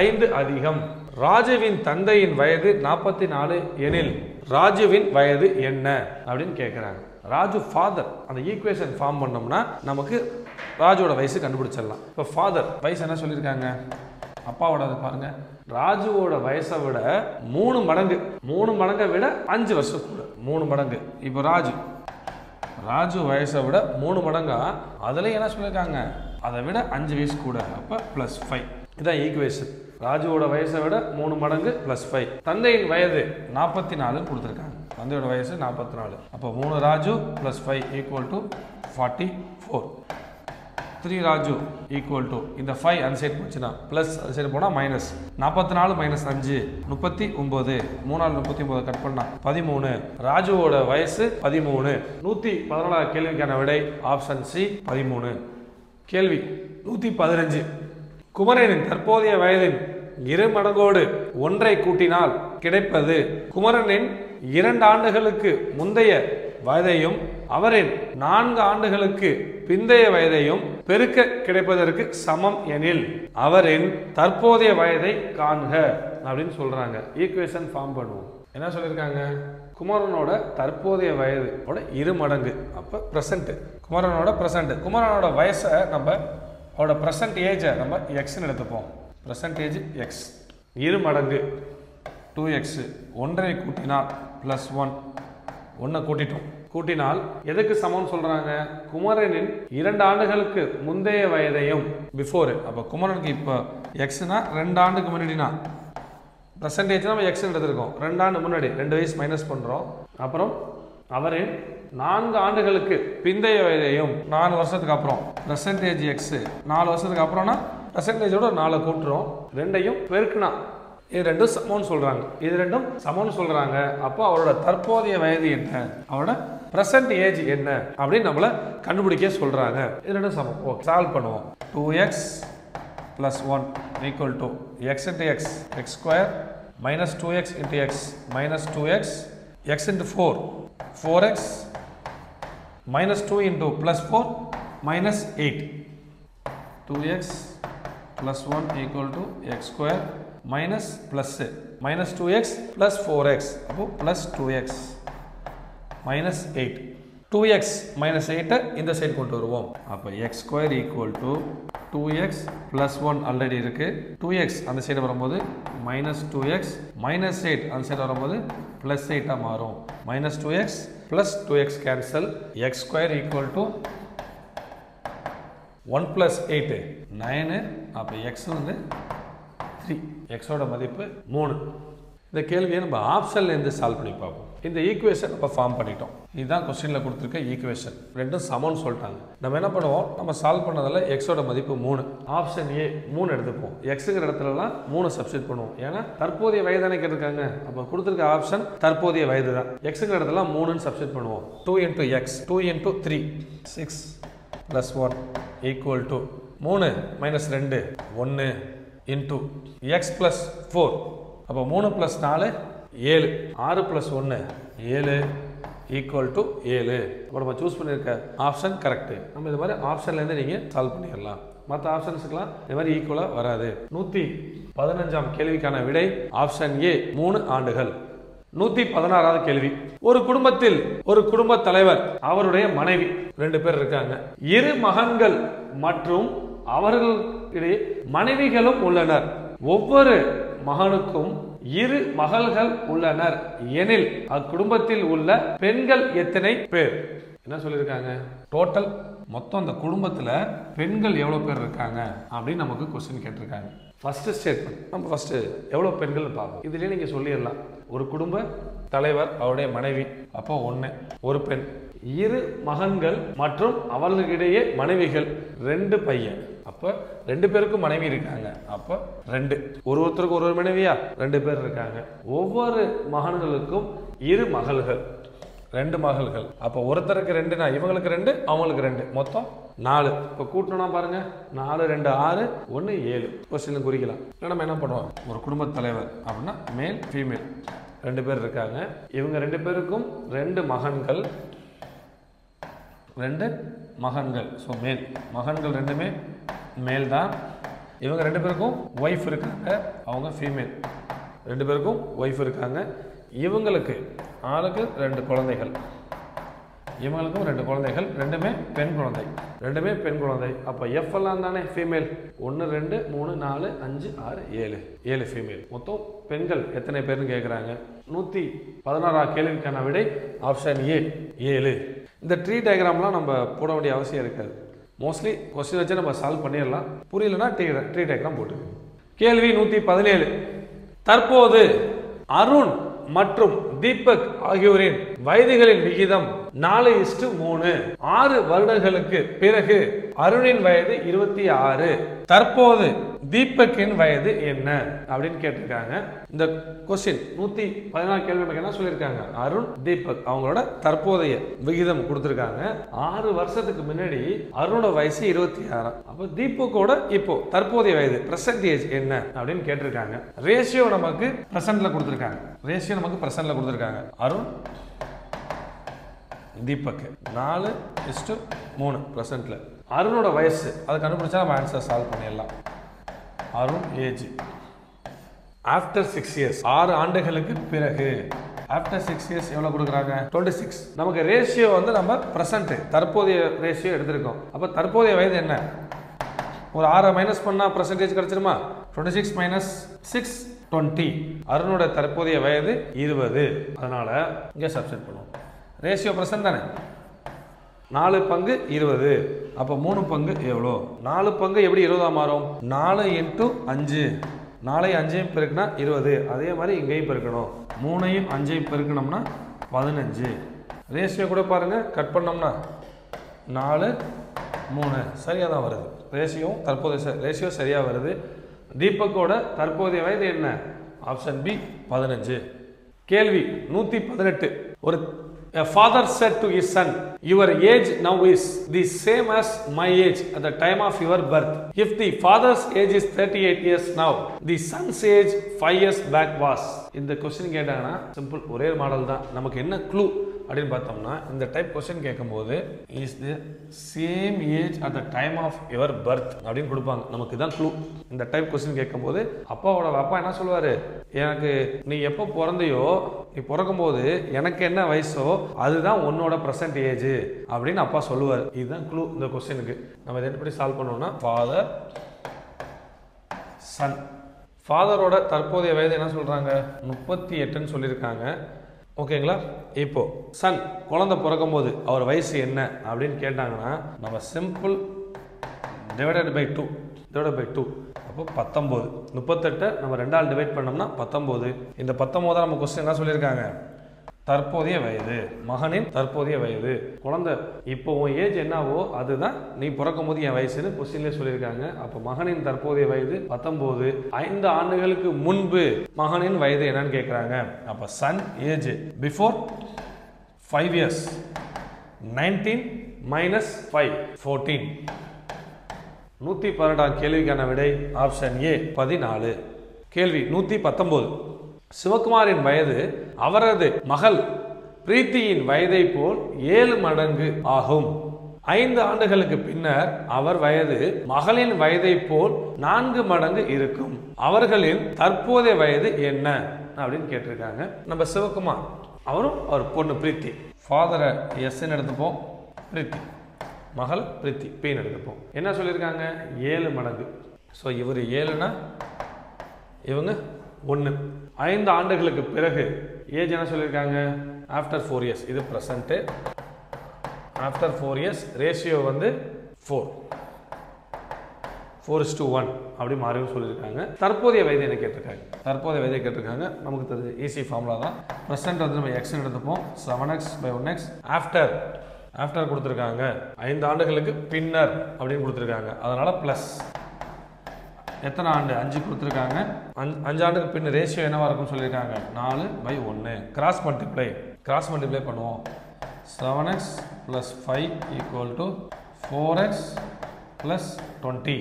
5 அதிகம். ராஜுவின் தந்தையின் வயது 44 எனில் ராஜுவின் வயது என்ன அப்படின்னு கேட்கிறாங்க. ராஜு ஃபாதர். அந்த ஈக்குவேஷன் ஃபார்ம் பண்ணோம்னா நமக்கு ராஜுவோட வயசு கண்டுபிடிச்சிடலாம். இப்போ ஃபாதர் வயசு என்ன சொல்லியிருக்காங்க? அப்பாவோட பாருங்க. ராஜுவோட வயசை விட 3 மடங்கு, 3 மடங்கை விட 5 வருஷம் கூட, 3 மடங்கு. இப்போ ராஜு வயசை விட 3 மடங்கா, அதுல என்ன சொல்லியிருக்காங்க? அதை விட 5 வயசு கூட. அப்ப +5. இதான் ஈக்குவேஷன். ராஜுவோட வயசை விட 3 மடங்கு +5. தந்தையின் வயது 44 கொடுத்துருக்காங்க. தந்தையோட வயசு 44. அப்போ 3 ராஜு +5 = 44. 3 ராஜு = இந்த 5 அந்த சைடு போச்சுன்னா ப்ளஸ், அந்த சைடு போனால் மைனஸ். 44 - 5 39. 3 39 கட் பண்ணா 13. ராஜுவோட வயசு 13. 114 கேள்விக்கான விடை ஆப்ஷன் சி 13. கேள்வி 115. குமரனின் தற்போதைய வயதின் 2 மடங்கோடு 1 கூட்டினால் கிடைப்பது குமரனின் 2 ஆண்டுகளுக்கு முந்தைய வயதையும் அவரின் 4 ஆண்டுகளுக்கு பிந்தைய வயதையும் பெருக்க கிடைப்பதற்கு சமம் எனில் அவரின் தற்போதைய வயதை காண்க அப்படின்னு சொல்றாங்க. ஈக்குவேஷன் ஃபார்ம் பண்ணுவோம். என்ன சொல்லியிருக்காங்க? குமரனோட தற்போதைய வயதோட 2 மடங்கு. அப்ப பிரசன்ட், குமரனோட பிரசன்ட். குமரனோட வயசை நம்ம, அவரோட பிரசன்ட் ஏஜை நம்ம எக்ஸ்ன்னு எடுத்துப்போம். Present age X. 2 மடங்கு 2x. 1 கூட்டினால் +1. 1 கூட்டிட்டோம். கூட்டினால் எதுக்கு சமம் சொல்றாங்க? குமரனின் 2 ஆண்டுகளுக்கு முந்தைய வயதையும், பிஃபோர். அப்போ குமரனுக்கு இப்போ எக்ஸ்னா 2 ஆண்டுக்கு முன்னாடினா பர்சன்டேஜ் நம்ம எக்ஸ் எடுத்திருக்கோம். 2 ஆண்டு முன்னாடி 2 வயசு மைனஸ் பண்றோம். அப்புறம் அவரின் 4 ஆண்டுகளுக்கு பிந்தைய வயதையும் 4 வருஷத்துக்கு அப்புறம் பெர்சன்டேஜ் எக்ஸ் 4 வருஷத்துக்கு அப்புறம்னா பெர்சன்டேஜோட 4 கூட்டுறோம், ரெண்டையும் பெருக்குனா இது ரெண்டும் சமம்னு சொல்றாங்க. இது ரெண்டும் சமம்னு சொல்றாங்க. அப்போ அவரோட தற்போதைய வயது என்ன, அவரோட பிரசன்ட் ஏஜ் என்ன அப்படின்னு நம்மள கண்டுபிடிக்க சொல்றாங்க. இது ரெண்டும் சமம். ஓகே, சால்வ் பண்ணுவோம். 2x plus 1 equal to x into x, x square minus 2x into x minus 2x, x into 4, 4x minus 2 into plus 4 minus 8. 2x plus 1 equal to x square minus plus minus 2x plus 4x, அப்போ plus 2x minus 8. 2x minus 8 இந்த சைடு கொண்டு வருவோம். அப்போ x square equal to 2x plus 1 already இருக்கு. 2x அந்த சைடு வரும்போது minus 2x minus 8 அந்த சைடு வரும்போது plus 8 மாறும். minus 2x plus 2x cancel. x square equal to 1 plus 8 9. அப்போ x வந்து 3, x ஓட மதிப்பு 3. இந்த கேள்வியை நம்ம ஆப்ஷன்ல இருந்து சால்வ் பண்ணி பார்ப்போம். இந்த ஈக்குவேஷன் நம்ம ஃபார்ம் பண்ணிட்டோம். இதுதான் क्वेश्चनல கொடுத்திருக்க ஈக்குவேஷன். ரெண்டும் சமம்னு சொல்லிட்டாங்க. நம்ம என்ன பண்ணுவோம், நம்ம சால்வ் பண்ணதுல x ஓட மதிப்பு 3, ஆப்ஷன் ஏ 3 எடுத்துப்போம். xங்கற இடத்துலலாம் 3 சப்ஸ்டிட் பண்ணுவோம். ஏன்னா தற்போதைய வயதானே கேட்டிருக்காங்க. அப்ப கொடுத்திருக்க ஆப்ஷன் தற்போதைய வயது தான். xங்கற இடத்துல 3 ன்னு சப்ஸ்டிட் பண்ணுவோம். 2 into x 2 into 3 6 plus 1 equal to 3 minus 2 1 into x plus 4. அப்போ 3 plus 4 7, 6 plus 1 7 equal to 7. அப்போ நம்ம சூஸ் பண்ணியிருக்க ஆப்ஷன் கரெக்ட். நம்ம இது மாதிரி ஆப்ஷன்லேருந்து நீங்கள் சால்வ் பண்ணிடலாம். மற்ற ஆப்ஷன்ஸுக்கெல்லாம் இது மாதிரி ஈக்குவலாக வராது. 115ஆம் கேள்விக்கான விடை ஆப்ஷன் ஏ 3 ஆண்டுகள். 116வது கேள்வி. ஒரு குடும்பத்தில் ஒரு குடும்ப தலைவர், அவருடைய மனைவி 2 பேர் இருக்காங்க. 2 மகன்கள் மற்றும் அவர்களிடையே மனைவிகளும் உள்ளனர். ஒவ்வொரு மகனுக்கும் 2 மகள்கள் உள்ளனர் எனில் அக்குடும்பத்தில் உள்ள பெண்கள் எத்தனை பேர்? என்ன சொல்லியிருக்காங்க, டோட்டல் மொத்தம் அந்த குடும்பத்தில் பெண்கள் எவ்வளோ பேர் இருக்காங்க அப்படின்னு நமக்கு கொஸ்டின் கேட்டிருக்காங்க. ஃபர்ஸ்ட் ஸ்டேட்மெண்ட் நம்ம ஃபர்ஸ்ட் எவ்வளோ பெண்கள் பார்ப்போம். இதுலேயே நீங்கள் சொல்லிடலாம். ஒரு குடும்ப தலைவர், அவருடைய மனைவி, அப்போ 1 ஒரு பெண், 2 மகன்கள் மற்றும் அவர்களுக்கிடையே மனைவிகள் 2 பையன். அப்போ 2 பேருக்கும் மனைவி இருக்காங்க. அப்போ 2, ஒருத்தருக்கு ஒரு மனைவியா 2 பேர் இருக்காங்க. ஒவ்வொரு மகன்களுக்கும் 2 மகள்கள், 2 மகள்கள். அப்போ ஒருத்தருக்கு 2னா இவங்களுக்கு 2 அவங்களுக்கு 2 மொத்தம் 4. இப்போ கூட்டணும்னா பாருங்க 4 2 6 1 7 கொஸ்டின் குறிக்கலாம். இல்லை நம்ம என்ன பண்ணுவோம், ஒரு குடும்ப தலைவர் அப்படின்னா மேல் ஃபீமேல் 2 பேர் இருக்காங்க. இவங்க 2 பேருக்கும் 2 மகன்கள் 2 மகன்கள். ஸோ மேல் மகன்கள் 2மே மேல் தான். இவங்க 2 பேருக்கும் ஒய்ஃப் இருக்காங்க, அவங்க ஃபீமேல். 2 பேருக்கும் ஒய்ஃப் இருக்காங்க. இவங்களுக்கு ஆளுக்கு 2 குழந்தைகள், இவங்களுக்கும் 2 குழந்தைகள், 2மே பெண் குழந்தை, 2மே பெண் குழந்தை. அப்போ எஃப் எல்லாம் தானே ஃபீமேல். 1 2 3 4 5 6 7 7 ஃபீமேல். மொத்தம் பெண்கள் எத்தனை பேர்னு கேட்குறாங்க. 116ஆம் கேள்விக்கான விடை ஆப்ஷன் ஏ 7. இந்த ட்ரீ டயக்ராம்லாம் நம்ம போட வேண்டிய அவசியம் இருக்காது. மோஸ்ட்லி கொஸ்டின் வச்சு நம்ம சால்வ் பண்ணிடலாம். புரியலன்னா ட்ரீ டயக்ராம் போட்டுக்கோங்க. கேள்வி 117. தற்போது அருண் மற்றும் தீபக் ஆகியோரின் வயதுகளின் விகிதம் 4:3. 6 வருடங்களுக்கு பிறகு அருணின் வயது 26. தற்போது தீபக்கின் வயது என்ன அப்படின்னு கேட்டிருக்காங்க. இந்த கொஸ்டின் 114 கேள்வி என்ன சொல்லியிருக்காங்க, அருண் தீபக் அவங்களோட தற்போதைய விகிதம் கொடுத்திருக்காங்க. 6 வருஷத்துக்கு முன்னாடி அருணோட வயசு 26. அப்போ தீபக்கோட இப்போ தற்போதைய வயது பிரசன்ட் ஏஜ் என்ன அப்படின்னு கேட்டிருக்காங்க. ரேஷியோ நமக்கு பிரசன்ட்ல கொடுத்திருக்காங்க. அருண் தீபக் 4:3 பிரசன்ட்ல. அருணோட வயசு அதை கண்டுபிடிச்சா நம்ம ஆன்சர் சால்வ் பண்ணிடலாம். அருண் ஏஜ் ஆஃப்டர் 6 இயர்ஸ் 6 ஆண்டுகளுக்கு பிறகு. ஆஃப்டர் 6 இயர்ஸ் எவ்வளவு கொடுக்குறாங்க, 26. நமக்கு ரேஷியோ வந்து நம்ம பிரசன்ட் தற்போதைய ரேஷியோ எடுத்திருக்கோம். அப்போ தற்போதைய வயது என்ன, ஒரு 6 மைனஸ் பண்ணா பர்சன்டேஜ் கிடைச்சிருமா. 26 minus 6 20. அருணோட தற்போதைய வயது 20. அதனால இங்கே சப்ஸ்டிட் பண்ணுவோம். ரேஷியோ பிரசன்ட் தானே, 4 பங்கு 20. அப்போ 3 பங்கு எவ்வளோ, 4 பங்கு எப்படி 20 மாறும், 4 into 5. 4 5 பெருக்குனா 20. அதே மாதிரி இங்கேயும் பெருக்கணும். 3 5 பெருக்கணும்னா 15. ரேஷியோ கூட பாருங்க, கட் பண்ணோம்னா 4 3 சரியாக தான் வருது. ரேஷியோ சரியாக வருது. தீபக்கோட தற்போதைய வயது என்ன? Option B 15. கேள்வி 118. ஒரு A father said to his son, your age now is the same as my age at the time of your birth. If the father's age is 38 years now, the son's age 5 years back was. இந்த கொஸ்டின் கேட்டாங்கன்னா சிம்பிள், ஒரே மாடல் தான். நமக்கு என்ன க்ளூ அப்படின்னு பார்த்தோம்னா, இந்த டைப் கொஸ்டின் கேட்கும்போது is the same age at the time of your birth அப்படின்னு கொடுப்பாங்க. நமக்கு தான் க்ளூ. இந்த டைப் கொஸ்டின் கேட்கும்போது அப்பா என்ன சொல்லுவார், எனக்கு நீ எப்போ பிறந்தையோ, நீ பிறக்கும்போது எனக்கு என்ன வயசோ அதுதான் உன்னோட ப்ரெசன்ட் ஏஜ் அப்படின்னு அப்பா சொல்லுவார். இதுதான் க்ளூ இந்த கொஸ்டினுக்கு. நம்ம இதை எப்படி சால்வ் பண்ணுவோம்னா, ஃபாதர் சன். ஃபாதரோட தற்போதைய வயது என்ன சொல்கிறாங்க? 38ன்னு சொல்லியிருக்காங்க. ஓகேங்களா? இப்போ சன் குழந்தை பிறக்கும் போது அவர் வயசு என்ன அப்படின்னு கேட்டாங்கன்னா, நம்ம சிம்பிள் டிவைடட் பை 2 அப்போ 19. 38 நம்ம 2ஆல் டிவைட் பண்ணோம்னா 19. இந்த 19 நம்ம கொஸ்டின் என்ன சொல்லியிருக்காங்க? தற்போதைய வயது, மகனின் தற்போதைய வயது. குழந்தை இப்போ உன் ஏஜ் என்னவோ அதுதான் நீ பிறக்கும் போது என் வயசுன்னு கொஸ்டின்லேயே சொல்லியிருக்காங்க. அப்போ மகனின் தற்போதைய வயது 19. 5 ஆண்டுகளுக்கு முன்பு மகனின் வயது என்னன்னு கேட்குறாங்க. அப்போ Sun age before 5 years 19 minus 5 14. 112ஆம் கேள்விக்கான விடை ஆப்ஷன் ஏ 14. கேள்வி 119. சிவகுமாரின் வயது அவரது மகள் பிரீத்தியின் வயதை போல் 7 மடங்கு ஆகும். 5 ஆண்டுகளுக்கு பின்னர் அவர் வயது மகளின் வயதை போல் 4 மடங்கு இருக்கும். அவர்களின் தற்போதைய வயது என்ன அப்படின்னு கேட்டிருக்காங்க. நம்ம சிவகுமார், அவரும் அவர் பொண்ணு பிரீத்தி. ஃபாதரை எஸ்ன்னு எடுத்துப்போம், பிரீத்தி மகள் பிரீத்தி பீன்னு எடுத்துப்போம். என்ன சொல்லியிருக்காங்க? 7 மடங்கு. ஸோ இவர் 7னா இவங்க 1. 5 ஆண்டுகளுக்கு பிறகு ஏஜ் என்ன சொல்லியிருக்காங்க? After 4 years. இது ப்ரெசண்ட்டு. ஆஃப்டர் 4 years ரேஷியோ வந்து 4:1 அப்படி மாறியும் சொல்லியிருக்காங்க. தற்போதைய வயது என்ன கேட்டிருக்காங்க? நமக்கு தெரிஞ்ச ஈஸி ஃபார்முலா தான். ப்ரெசென்ட் வந்து நம்ம எக்ஸ்ன்னு எடுத்துப்போம். 7x by 1x. ஆஃப்டர் கொடுத்துருக்காங்க. 5 ஆண்டுகளுக்கு பின்னர் அப்படின்னு கொடுத்துருக்காங்க. அதனால ப்ளஸ் எத்தனை ஆண்டு? 5 கொடுத்துருக்காங்க. 5 ஆண்டுக்கு பின்ன ரேஷியோ என்னவா இருக்கும்னு சொல்லியிருக்காங்க? 4/1. கிராஸ் மல்டிப்ளை பண்ணுவோம். 7x plus 5 equal to 4x plus 20.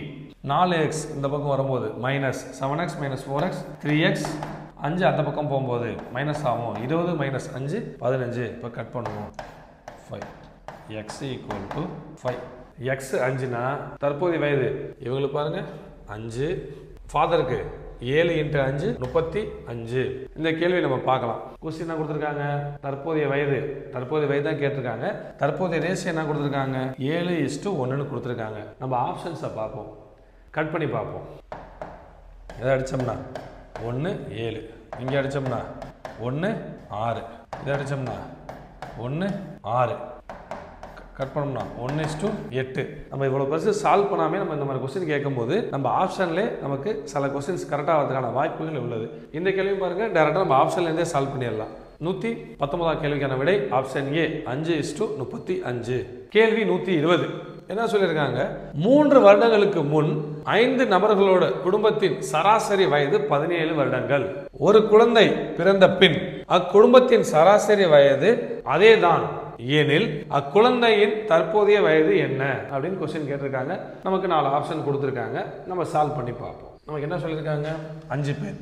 4x இந்த பக்கம் வரும்போது minus 7x minus 4x 3x. 5 அந்த பக்கம் போகும்போது மைனஸ் ஆகும். 20 minus 5 15. இப்போ கட் பண்ணுவோம். 5. x equal to 5. x 5னா தற்போதைய வயது இவங்களுக்கு பாருங்க 5. ஃபாதருக்கு 7 × 5 35. இந்த கேள்வி நம்ம பார்க்கலாம். கொஸ்டின் என்ன கொடுத்துருக்காங்க? தற்போதைய வயது தான் கேட்டிருக்காங்க. தற்போதைய ரேஷியோ என்ன கொடுத்துருக்காங்க? 7:1ன்னு கொடுத்துருக்காங்க. நம்ம ஆப்ஷன்ஸை பார்ப்போம், கட் பண்ணி பார்ப்போம். எதை அடித்தோம்னா 1 7, இங்கே அடித்தோம்னா 1 6, இதை அடித்தோம்னா 1 6, கட் பண்ணோம்னா 1:8. நம்ம இவ்வளோ பெருசு சால்வ் பண்ணாமே நம்ம இந்த மாதிரி கொஸ்டின் கேட்கும்போது நம்ம ஆப்ஷன்லேயே நமக்கு சில கொஸ்டின்ஸ் கரெக்டாக வரதுக்கான வாய்ப்புகள் உள்ளது. இந்த கேள்வியும் பாருங்கள், டேரெக்டாக நம்ம ஆப்ஷன்லேருந்தே சால்வ் பண்ணிடலாம். 119ஆம் கேள்விக்கான விடை ஆப்ஷன் ஏ 5:35. கேள்வி 120 என்ன சொல்லியிருக்காங்க? 3 வருடங்களுக்கு முன் 5 நபர்களோட குடும்பத்தின் சராசரி வயது 17 வருடங்கள். ஒரு குழந்தை பிறந்த பின் அக்குடும்பத்தின் சராசரி வயது அதேதான் எனில் அக்குழந்தையின் தற்போதைய வயது என்ன அப்படின்னு கொஸ்டின் கேட்டிருக்காங்க. நமக்கு 4 ஆப்ஷன் கொடுத்துருக்காங்க. நம்ம சால்வ் பண்ணி பார்ப்போம். நமக்கு என்ன சொல்லியிருக்காங்க? 5 பேர்,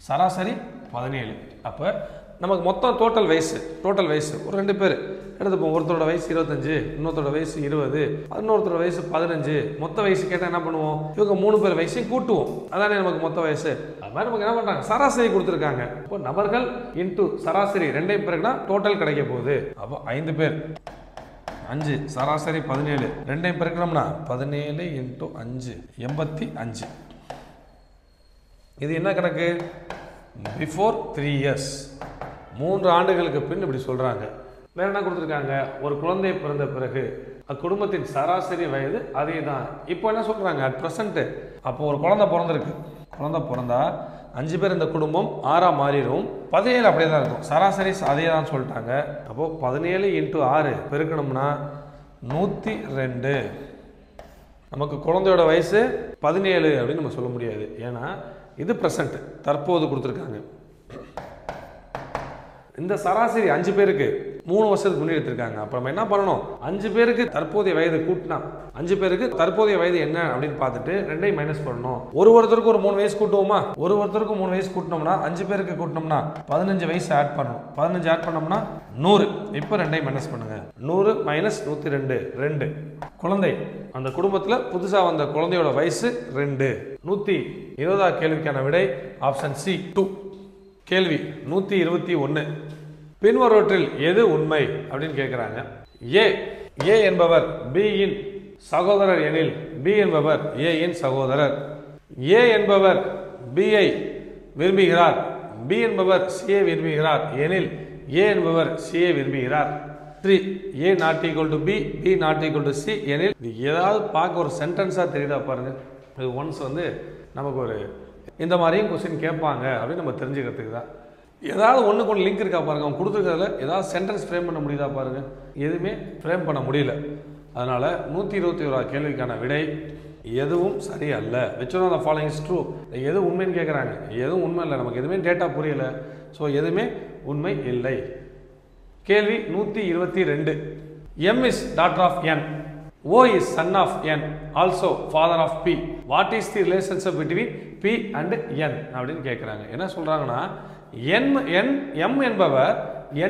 சராசரி 17. அப்போ நமக்கு மொத்தம் டோட்டல் வயசு ஒரு 2 பேர் எடுத்துப்போம். ஒருத்தரோட வயசு 25, இன்னொருத்தரோட வயசு 20, இன்னொருத்தரோட வயசு 15. மொத்த வயசு கேட்டால் என்ன பண்ணுவோம்? இவங்க 3 பேர் வயசையும் கூட்டுவோம். அதானே நமக்கு மொத்த வயசு. அது மாதிரி நமக்கு என்ன பண்ணுறாங்க? சராசரி கொடுத்துருக்காங்க. இப்போ நபர்கள் இன்ட்டு சராசரி 2 பேருக்குனா டோட்டல் கிடைக்க போகுது. அப்போ 5 பேர் 5, சராசரி 17, 2 பெருக்கணும்னா 17 × 5 85. இது என்ன கணக்கு? பிஃபோர் 3 years, 3 ஆண்டுகளுக்கு பின் இப்படி சொல்றாங்க. வேற என்ன கொடுத்துருக்காங்க? ஒரு குழந்தை பிறந்த பிறகு அக்குடும்பத்தின் சராசரி வயது அதே தான். இப்போ என்ன சொல்றாங்க? At present. அப்போ ஒரு குழந்தை பிறந்திருக்கு. குழந்தை பிறந்தா 5 பேர் இந்த குடும்பம் 6ஆ மாறிடும். 17 அப்படியே தான் இருக்கும். சராசரி அதே தான் சொல்லிட்டாங்க. அப்போ 17 × 6 பெருக்கணும்னா 102. நமக்கு குழந்தையோட வயசு 17 அப்படின்னு நம்ம சொல்ல முடியாது. ஏன்னா இது பிரசன்ட், தற்போது கொடுத்துருக்காங்க. இந்த சராசரி 5 பேருக்கு 3 வருஷத்துக்கு முன்னாடி எடுத்திருக்காங்க. அப்போ நம்ம என்ன பண்ணணும், 5 பேருக்கு தற்போதைய வயது கூட்டினா 5 பேருக்கு தற்போதைய வயது என்ன அப்படின்னு பார்த்துட்டு 2ஐ மைனஸ் பண்ணணும். ஒருத்தருக்கு ஒரு 3 வயசு கூட்டுவோமா? ஒருத்தருக்கு 3 வயசு கூட்டினோம்னா 5 பேருக்கு கூட்டினோம்னா 15 வயசு ஆட் பண்ணணும். 15 ஆட் பண்ணோம்னா 100. இப்போ 2ஐ மைனஸ் பண்ணுங்க. 100 - 102 2. குழந்தை, அந்த குடும்பத்தில் புதுசாக வந்த குழந்தையோட வயசு 2. 120 கேள்விக்கான விடை ஆப்ஷன் சி 2. கேள்வி 121. பின்வருவற்றில் எது உண்மை அப்படின்னு கேட்குறாங்க. ஏ என்பவர் பி இன் சகோதரர் எனில் பி என்பவர் ஏ இன் சகோதரர். ஏ என்பவர் பிஐ விரும்புகிறார், பி என்பவர் சியை விரும்புகிறார் எனில் ஏ என்பவர் சியை விரும்புகிறார். 3. A not equal to B, B not equal to C எனில். ஏதாவது பார்க்க ஒரு சென்டென்ஸாக தெரியுதா பாருங்க. இது ஒன்ஸ் நமக்கு ஒரு இந்த மாதிரியும் கொஸ்டின் கேட்பாங்க அப்படின்னு நம்ம தெரிஞ்சுக்கிறதுக்கு தான். ஏதாவது ஒன்றுக்கு ஒன்று லிங்க் இருக்கா பாருங்க. அவங்க கொடுத்துருக்கிறதுல ஏதாவது சென்டென்ஸ் ஃப்ரேம் பண்ண முடியுதா பாருங்க. எதுவுமே ஃப்ரேம் பண்ண முடியல. அதனால 121 கேள்விக்கான விடை எதுவும் சரியல்ல. which one of the following is true? எது உண்மைன்னு கேட்குறாங்க. எதுவும் உண்மை இல்லை, நமக்கு எதுவுமே டேட்டா புரியல. ஸோ எதுவுமே உண்மை இல்லை. கேள்வி 122. M is daughter of N, O is son of N, also father of P. What is the relationship between P and N அப்படின்னு கேட்குறாங்க. என்ன சொல்கிறாங்கன்னா, M என்பவர்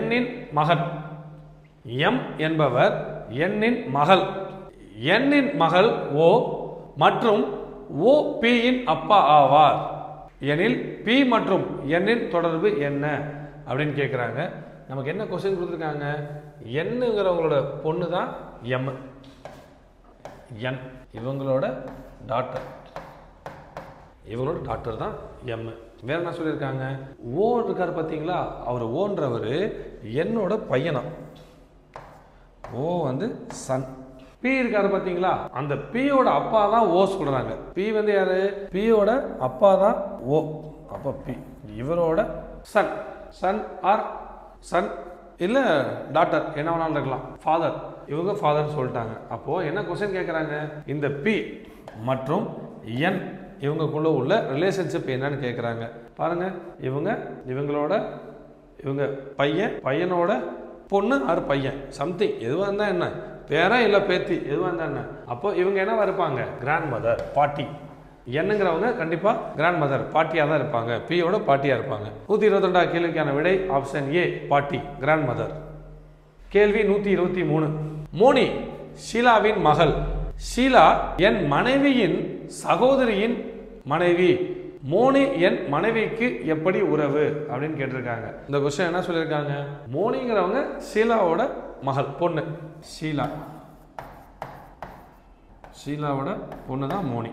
N இன் மகன், M என்பவர் N இன் மகள், N இன் மகள் O மற்றும் O P இன் அப்பா ஆவார் எனில் P மற்றும் N இன் தொடர்பு என்ன அப்படின்னு கேட்குறாங்க. நமக்கு என்ன கொஸ்டின் கொடுத்துருக்காங்க, என்னங்கிறவங்களோட பொண்ணு தான் M, N இவங்களோட டாட்டர், இவங்களோட டாக்டர் தான் M. வேற என்ன சொல்லியிருக்காங்க, ஓ இருக்கார் பார்த்தீங்களா, அவர் ஓன்றவர் என்னோட பையனா, ஓ சன். பி இருக்காரு பார்த்தீங்களா, அந்த பியோட அப்பா தான் ஓ சொல்றாங்க. பி யாரு, பியோட அப்பா தான் ஓ. அப்போ பி இவரோட சன், சன் ஆர் சன் இல்ல டாட்டர் என்ன வேணாலும் இருக்கலாம். ஃபாதர், இவங்க ஃபாதர் சொல்லிட்டாங்க. அப்போ என்ன கொஸ்டின் கேட்குறாங்க, இந்த பி மற்றும் என் இவங்களுக்குள்ள உள்ள ரிலேஷன்ஷிப் என்னன்னு கேட்குறாங்க. பாருங்க, இவங்களோட இவங்க பையனோட பொண்ணு ஆர் பையன் சம்திங் எதுவாக இருந்தால் என்ன, பேரா இல்லை பேத்தி எதுவாக இருந்தால் என்ன. அப்போ இவங்க என்னவா இருப்பாங்க, கிராண்ட் மதர், பாட்டி. என்னங்கிறவங்க கண்டிப்பாக கிராண்ட் மதர் பாட்டியாக தான் இருப்பாங்க, பியோட பாட்டியாக இருப்பாங்க. 122 கேள்விக்கான விடை ஆப்ஷன் ஏ பாட்டி, கிராண்ட் மதர். கேள்வி 123. மோனி ஷீலாவின் மகள், ஷீலா என் மனைவியின் சகோதரியின் மனைவி, மோனி என் மனைவிக்கு எப்படி உறவு அப்படின்னு கேட்டிருக்காங்க. இந்த கொஸ்டின் என்ன சொல்லியிருக்காங்க, மோனிங்கிறவங்க ஷீலாவோட மகள், பொண்ணு. ஷீலாவோட பொண்ணு தான் மோனி.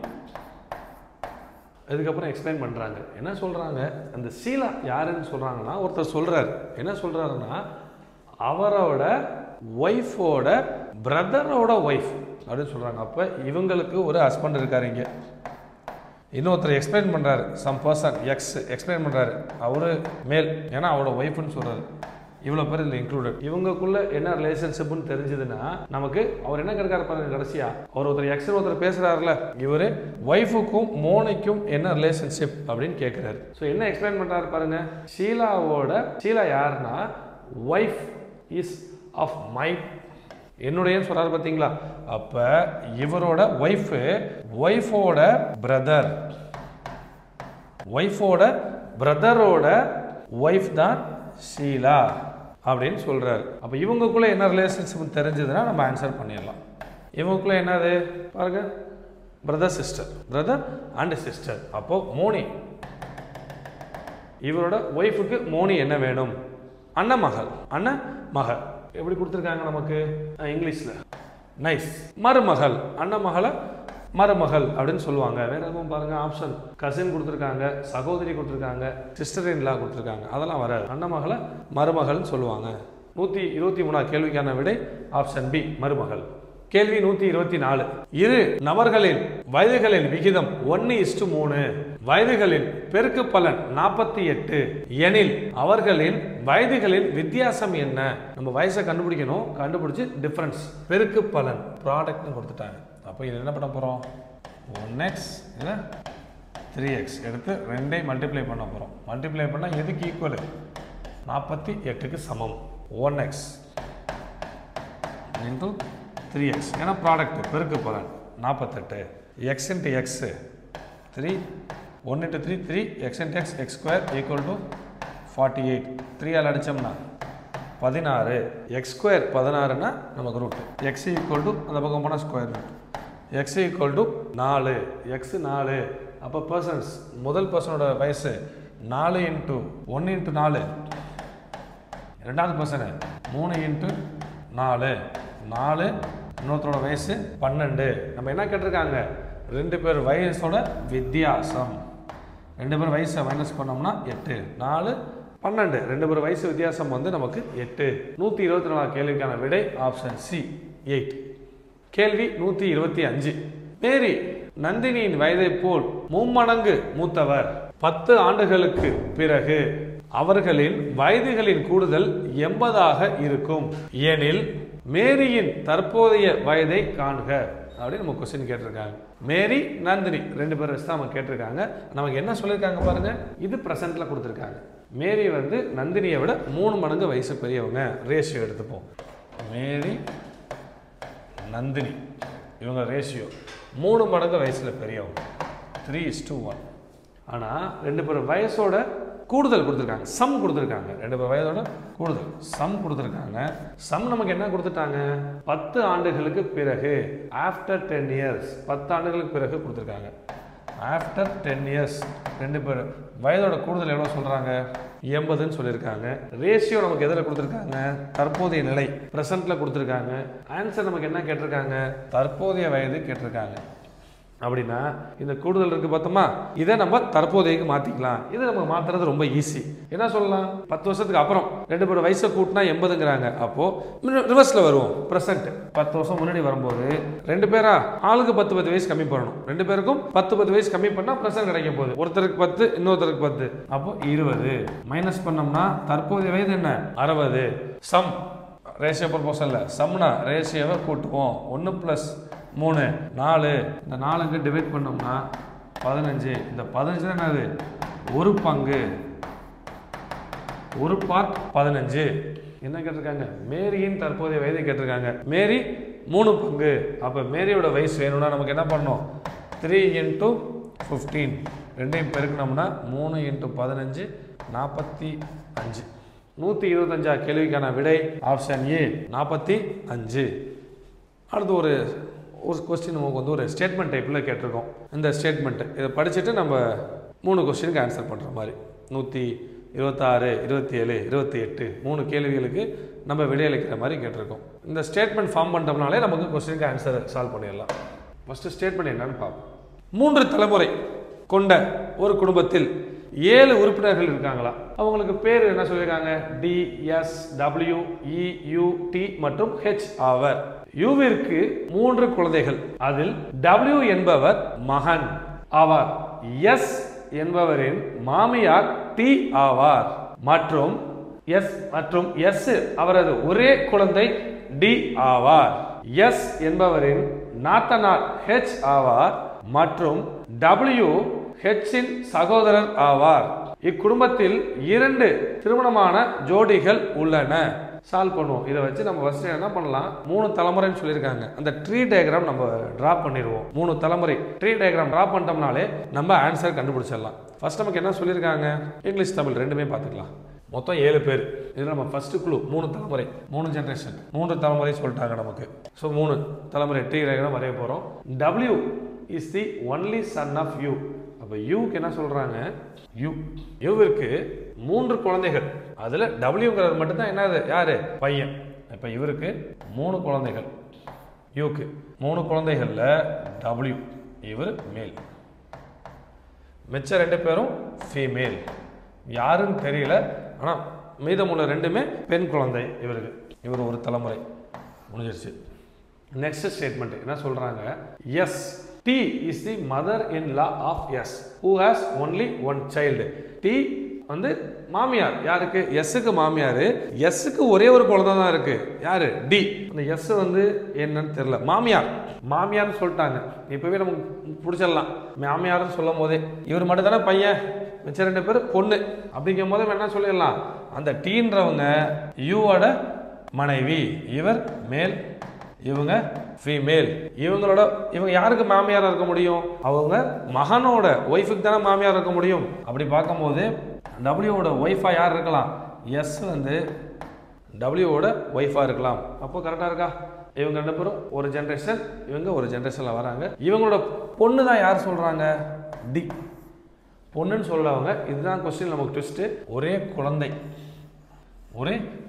அதுக்கப்புறம் எக்ஸ்பிளைன் பண்ணுறாங்க. என்ன சொல்கிறாங்க, அந்த ஷீலா யாருன்னு சொல்கிறாங்கன்னா, ஒருத்தர் சொல்கிறார். என்ன சொல்கிறாருன்னா, அவரோட ஒய்ஃபோட பிரதரோட ஒய்ஃப் அப்படின்னு சொல்கிறாங்க. அப்போ இவங்களுக்கு ஒரு ஹஸ்பண்ட் இருக்கார் இங்கே. இன்னொருத்தர் எக்ஸ்பிளைன் பண்ணுறாரு, சம் பர்சன் எக்ஸ் எக்ஸ்பிளைன் பண்ணுறாரு, அவரு மேல், ஏன்னா அவரோட ஒய்ஃப்னு சொல்கிறாரு. இவ்வளோ பேர் இதில் இன்க்ளூடட். இவங்களுக்குள்ள என்ன ரிலேஷன்ஷிப்னு தெரிஞ்சதுன்னா நமக்கு அவர் என்ன கிடைக்காரு பாருங்க. கடைசியா அவர் ஒருத்தர் எக்ஸ் ஒருத்தர் பேசுறாருல, இவர் ஒய்ஃபுக்கும் மோனிக்கும் என்ன ரிலேஷன்ஷிப் அப்படின்னு கேட்கிறாரு. ஸோ என்ன எக்ஸ்பிளைன் பண்றாரு பாருங்க. ஷீலா யாருன்னா ஒய்ஃப் இஸ் ஆஃப் மை, என்னுடைய சொல்றாரு பார்த்தீங்களா. அப்ப இவரோட ஒய்ஃபோட பிரதர், ஒய்ஃபோட பிரதரோட ஒய்ஃப் தான் ஷீலா அப்படின்னு சொல்றாரு. அப்ப இவங்களுக்குள்ள என்ன ரிலேஷன்ஷிப் தெரிஞ்சதுன்னா நம்ம ஆன்சர் பண்ணிடலாம். இவங்களுக்குள்ள என்னது பாருங்க, brother sister, brother and sister. அப்போ மோனி, இவரோட ஒய்ஃபுக்கு மோனி என்ன வேணும், அண்ணன் மகள். எப்படி கொடுத்துருக்காங்க நமக்கு இங்கிலீஷ்ல, நைஸ். மருமகள், அண்ணன் மகளை மருமகள் அப்படின்னு சொல்லுவாங்க. வேற எதுவும் பாருங்க, ஆப்ஷன் கசின் கொடுத்துருக்காங்க, சகோதரி கொடுத்துருக்காங்க, சிஸ்டர் இன் லா கொடுத்துருக்காங்க, அதெல்லாம் வராது. அண்ணன் மகளை மருமகள்னு சொல்லுவாங்க. 123 கேள்விக்கான விடை ஆப்ஷன் பி மருமகள். கேள்வி 124. இரு நபர்களின் வயதுகளின் விகிதம் 1:3, வயதுகளின் பெருக்கு பலன் 48 எனில் அவர்களின் வயதுகளின் வித்தியாசம் என்ன? நம்ம வயசை கண்டுபிடிக்கணும். கண்டுபிடிச்சு டிஃபரன்ஸ் பெருக்கு பலன் ப்ராடக்ட்னு கொடுத்துட்டாங்க. அப்போ இது என்ன பண்ண போகிறோம்? 1x 3x எடுத்து 2ஐ மல்டிப்ளை பண்ண போகிறோம். மல்டிப்ளை பண்ணால் எதுக்கு ஈக்குவல்? 48க்கு சமம். 1x இன்டூ 3x ஏன்னா ப்ராடக்ட் பெருக்கு பலன் 48 x into X 3 1 into 3 3 x into X X square equal to 48. 3ஆல் அடித்தோம்னா 16. எக்ஸ் ஸ்கொயர் 16னா நமக்கு ரூட் எக்ஸ் ஈக்குவல் டு அந்த பக்கம் போனால் square root X equal to 4. X 4. அப்போ பர்சன்ஸ் முதல் பர்சனோட வயசு 4 இன்ட்டு 1 இன்ட்டு 4. ரெண்டாவது பர்சனு 3 இன்ட்டு 4 4. இன்னொருத்தரோட வயசு 12. நம்ம என்ன கேட்டிருக்காங்க? 2 பேர் வயசோட வித்தியாசம். 2 பேர் வயசை மைனஸ் பண்ணோம்னா 8 4 12. 2 பேர் வயசு வித்தியாசம் வந்து நமக்கு 8. 124 கேள்விக்கான விடை ஆப்ஷன் சி 8. கேள்வி 125. மேரி நந்தினியின் வயதை போல் 3 மடங்கு மூத்தவர். 10 ஆண்டுகளுக்கு பிறகு அவர்களின் வயதுகளின் கூடுதல் 80ஆக இருக்கும் எனில் மேரியின் தற்போதைய வயதை காண்க அப்படின்னு நம்ம கொஸ்டின் கேட்டிருக்காங்க. மேரி நந்தினி 2 பேர் வச்சு தான் நம்ம கேட்டிருக்காங்க. நமக்கு என்ன சொல்லியிருக்காங்க பாருங்க. இது பிரசன்ட்ல கொடுத்துருக்காங்க. மேரி வந்து நந்தினியை விட 3 மடங்கு வயசு பெரியவங்க. ரேஷியோ எடுத்துப்போம். மேரி நந்தினி இவங்க ரேஷியோ 3 மடங்கு வயசுல பெரியவங்க 3:1. ஆனால் 2 பேர் வயசோட கூடுதல் கொடுத்துருக்காங்க. சம் கொடுத்துருக்காங்க. 2 பேர் வயதோட கூடுதல் சம் கொடுத்துருக்காங்க. சம் நமக்கு என்ன கொடுத்துட்டாங்க? 10 ஆண்டுகளுக்கு பிறகு ஆஃப்டர் 10 இயர்ஸ் 10 ஆண்டுகளுக்கு பிறகு கொடுத்துருக்காங்க. ஆஃப்டர் 10 இயர்ஸ் 2 பேர் வயதோட கூடுதல் எவ்வளோ சொல்கிறாங்க? 80ன்னு சொல்லியிருக்காங்க. ரேஷியோ நமக்கு எதில் கொடுத்துருக்காங்க? தற்போதைய நிலை ப்ரெசென்ட்டில் கொடுத்துருக்காங்க. ஆன்சர் நமக்கு என்ன கேட்டிருக்காங்க? தற்போதைய வயது கேட்டிருக்காங்க. அப்படின்னா இந்த கூடுதல் இருக்கு பார்த்தோமா, இதை நம்ம தற்போதைக்கு மாற்றிக்கலாம். இதை நம்ம மாற்றுறது ரொம்ப ஈஸி. என்ன சொல்லலாம்? 10 வருஷத்துக்கு அப்புறம் 2 பேர் வயசை கூட்டினா 80ங்கிறாங்க. அப்போது ரிவர்ஸில் வருவோம். ப்ரெசென்ட் 10 வருஷம் முன்னாடி வரும்போது 2 பேரா ஆளுக்கு 10 வயசு கம்மி பண்ணணும். 2 பேருக்கும் 10 வயசு கம்மி பண்ணால் ப்ரெசென்ட் கிடைக்கும் போது ஒருத்தருக்கு 10 இன்னொருத்தருக்கு 10 அப்போ 20 மைனஸ் பண்ணோம்னா தற்போதைய வயது என்ன? 60. சம் ரேஷியோ ப்ரொபோசல்ல சம்னா ரேஷியோவை கூட்டுவோம். 1 + 3 4. இந்த 4 டிவைட் பண்ணோம்னா 15. இந்த 15 தான் என்னது? ஒரு பங்கு, ஒரு பார்ட் 15. என்ன கேட்டிருக்காங்க? மேரியின் தற்போதைய வயதை கேட்டிருக்காங்க. மேரி 3 பங்கு. அப்போ மேரியோட வயசு வேணும்னா நமக்கு என்ன பண்ணணும்? 3 × 15 2ஐயும் பெருக்கணும்னா 3 × 15 45. 125 கேள்விக்கான விடை ஆப்ஷன் ஏ 45. அடுத்து ஒரு கொஸ்டின் நமக்கு வந்து ஒரு ஸ்டேட்மெண்ட் டைப்பில் கேட்டிருக்கோம். இந்த ஸ்டேட்மெண்ட்டு இதை படிச்சுட்டு நம்ம 3 கொஸ்டினுக்கு ஆன்சர் பண்ணுற மாதிரி 126 27 28 3 கேள்விகளுக்கு நம்ம விடையளிக்கிற மாதிரி கேட்டிருக்கோம். இந்த ஸ்டேட்மெண்ட் ஃபார்ம் பண்ணுறதுனாலே நமக்கு கொஸ்டினுக்கு ஆன்சர் சால்வ் பண்ணிடலாம். ஃபஸ்ட்டு ஸ்டேட்மெண்ட் என்னன்னு பார்ப்போம். 3 தலைமுறை கொண்ட ஒரு குடும்பத்தில் 7 உறுப்பினர்கள் இருக்காங்களா? அவங்களுக்கு பேர் என்ன சொல்லியிருக்காங்க? D, S, W, E, U, T மற்றும் H ஆவர். யுவிற்கு 3 குழந்தைகள். அதில் W என்பவர் மகன் ஆவார். S என்பவரின் மாமியார் T ஆவார். மற்றும் S அவரது ஒரே குழந்தை D ஆவார். S என்பவரின் நாத்தனார் H ஆவார். மற்றும் W H-இன் சகோதரர் ஆவார். இக்குடும்பத்தில் 2 திருமணமான ஜோடிகள் உள்ளன. சால்வ் பண்ணுவோம். இதை வச்சு நம்ம ஃபர்ஸ்ட் என்ன பண்ணலாம்? 3 தலைமுறைன்னு சொல்லியிருக்காங்க. அந்த ட்ரீ டயக்ராம் நம்ம டிரா பண்ணிடுவோம். 3 தலைமுறை ட்ரீ டயக்ராம் டிரா பண்ணிட்டோம்னாலே நம்ம ஆன்சர் கண்டுபிடிச்சிடலாம். ஃபர்ஸ்ட் நமக்கு என்ன சொல்லியிருக்காங்க? இங்கிலீஷ் தமிழ் ரெண்டுமே பார்த்துக்கலாம். மொத்தம் 7 பேர். இதில் நம்ம ஃபர்ஸ்ட் குழு 3 தலைமுறை 3 ஜென்ரேஷன் 3 தலைமுறை சொல்லிட்டாங்க நமக்கு. ஸோ 3 தலைமுறை ட்ரீ டயக்ராம் வரைய போகிறோம். W is the only son of U. அப்போ யூக்கு என்ன சொல்கிறாங்க? யூவிற்கு 3 குழந்தைகள். அதில் டபிள்யூங்கிறது மட்டும்தான் என்னது? யார்? பையன். இப்போ இவருக்கு 3 குழந்தைகள். யூக்கு 3 குழந்தைகளில் W இவர் மேல், மிச்ச 2 பேரும் ஃபீமேல். யாருன்னு தெரியல. ஆனால் மீதமுள்ள 2மே பெண் குழந்தை. இவருக்கு இவர் ஒரு தலைமுறை முடிஞ்சிருச்சு. நெக்ஸ்ட் ஸ்டேட்மெண்ட் என்ன சொல்றாங்க? S T is the mother-in-law of S who has only one child. T வந்து மாமியார். யாருக்கு? எஸ்ஸுக்கு மாமியார். எஸ்ஸுக்கு ஒரே ஒரு குழந்தை தான் இருக்கு. யாரு? டி. அந்த எஸ் வந்து என்னன்னு தெரியல. மாமியார் மாமியார்னு சொல்லிட்டாங்க. இப்பவே நமக்கு பிடிச்சிடலாம். மாமியார்னு சொல்லும் போதே இவர் மட்டும் தானே பையன், மிச்ச 2 பேர் பொண்ணு. அப்படிங்கும் போது என்ன சொல்லிடலாம்? அந்த டீன்றவங்க யூவோட மனைவி, இவர் மேல், இவங்க ஃபீமேல். இவங்க யாருக்கு மாமியாரா இருக்க முடியும்? அவங்க மகனோட ஒய்ஃபுக்கு தானே மாமியார் இருக்க முடியும். அப்படி பார்க்கும்போது டபிள்யூவோட ஒய்ஃபா யார் இருக்கலாம்? எஸ் வந்து டபிள்யூவோட ஒய்ஃபா இருக்கலாம். அப்போ கரெக்டா இருக்கா? இவங்க 2 பேரும் ஒரு ஜென்ரேஷன், இவங்க ஒரு ஜென்ரேஷன்ல வராங்க. இவங்களோட பொண்ணு தான் யார் சொல்றாங்க? டி. பொண்ணுன்னு சொல்லவங்க. இதுதான் கொஸ்டின் நமக்கு ட்விஸ்ட். ஒரே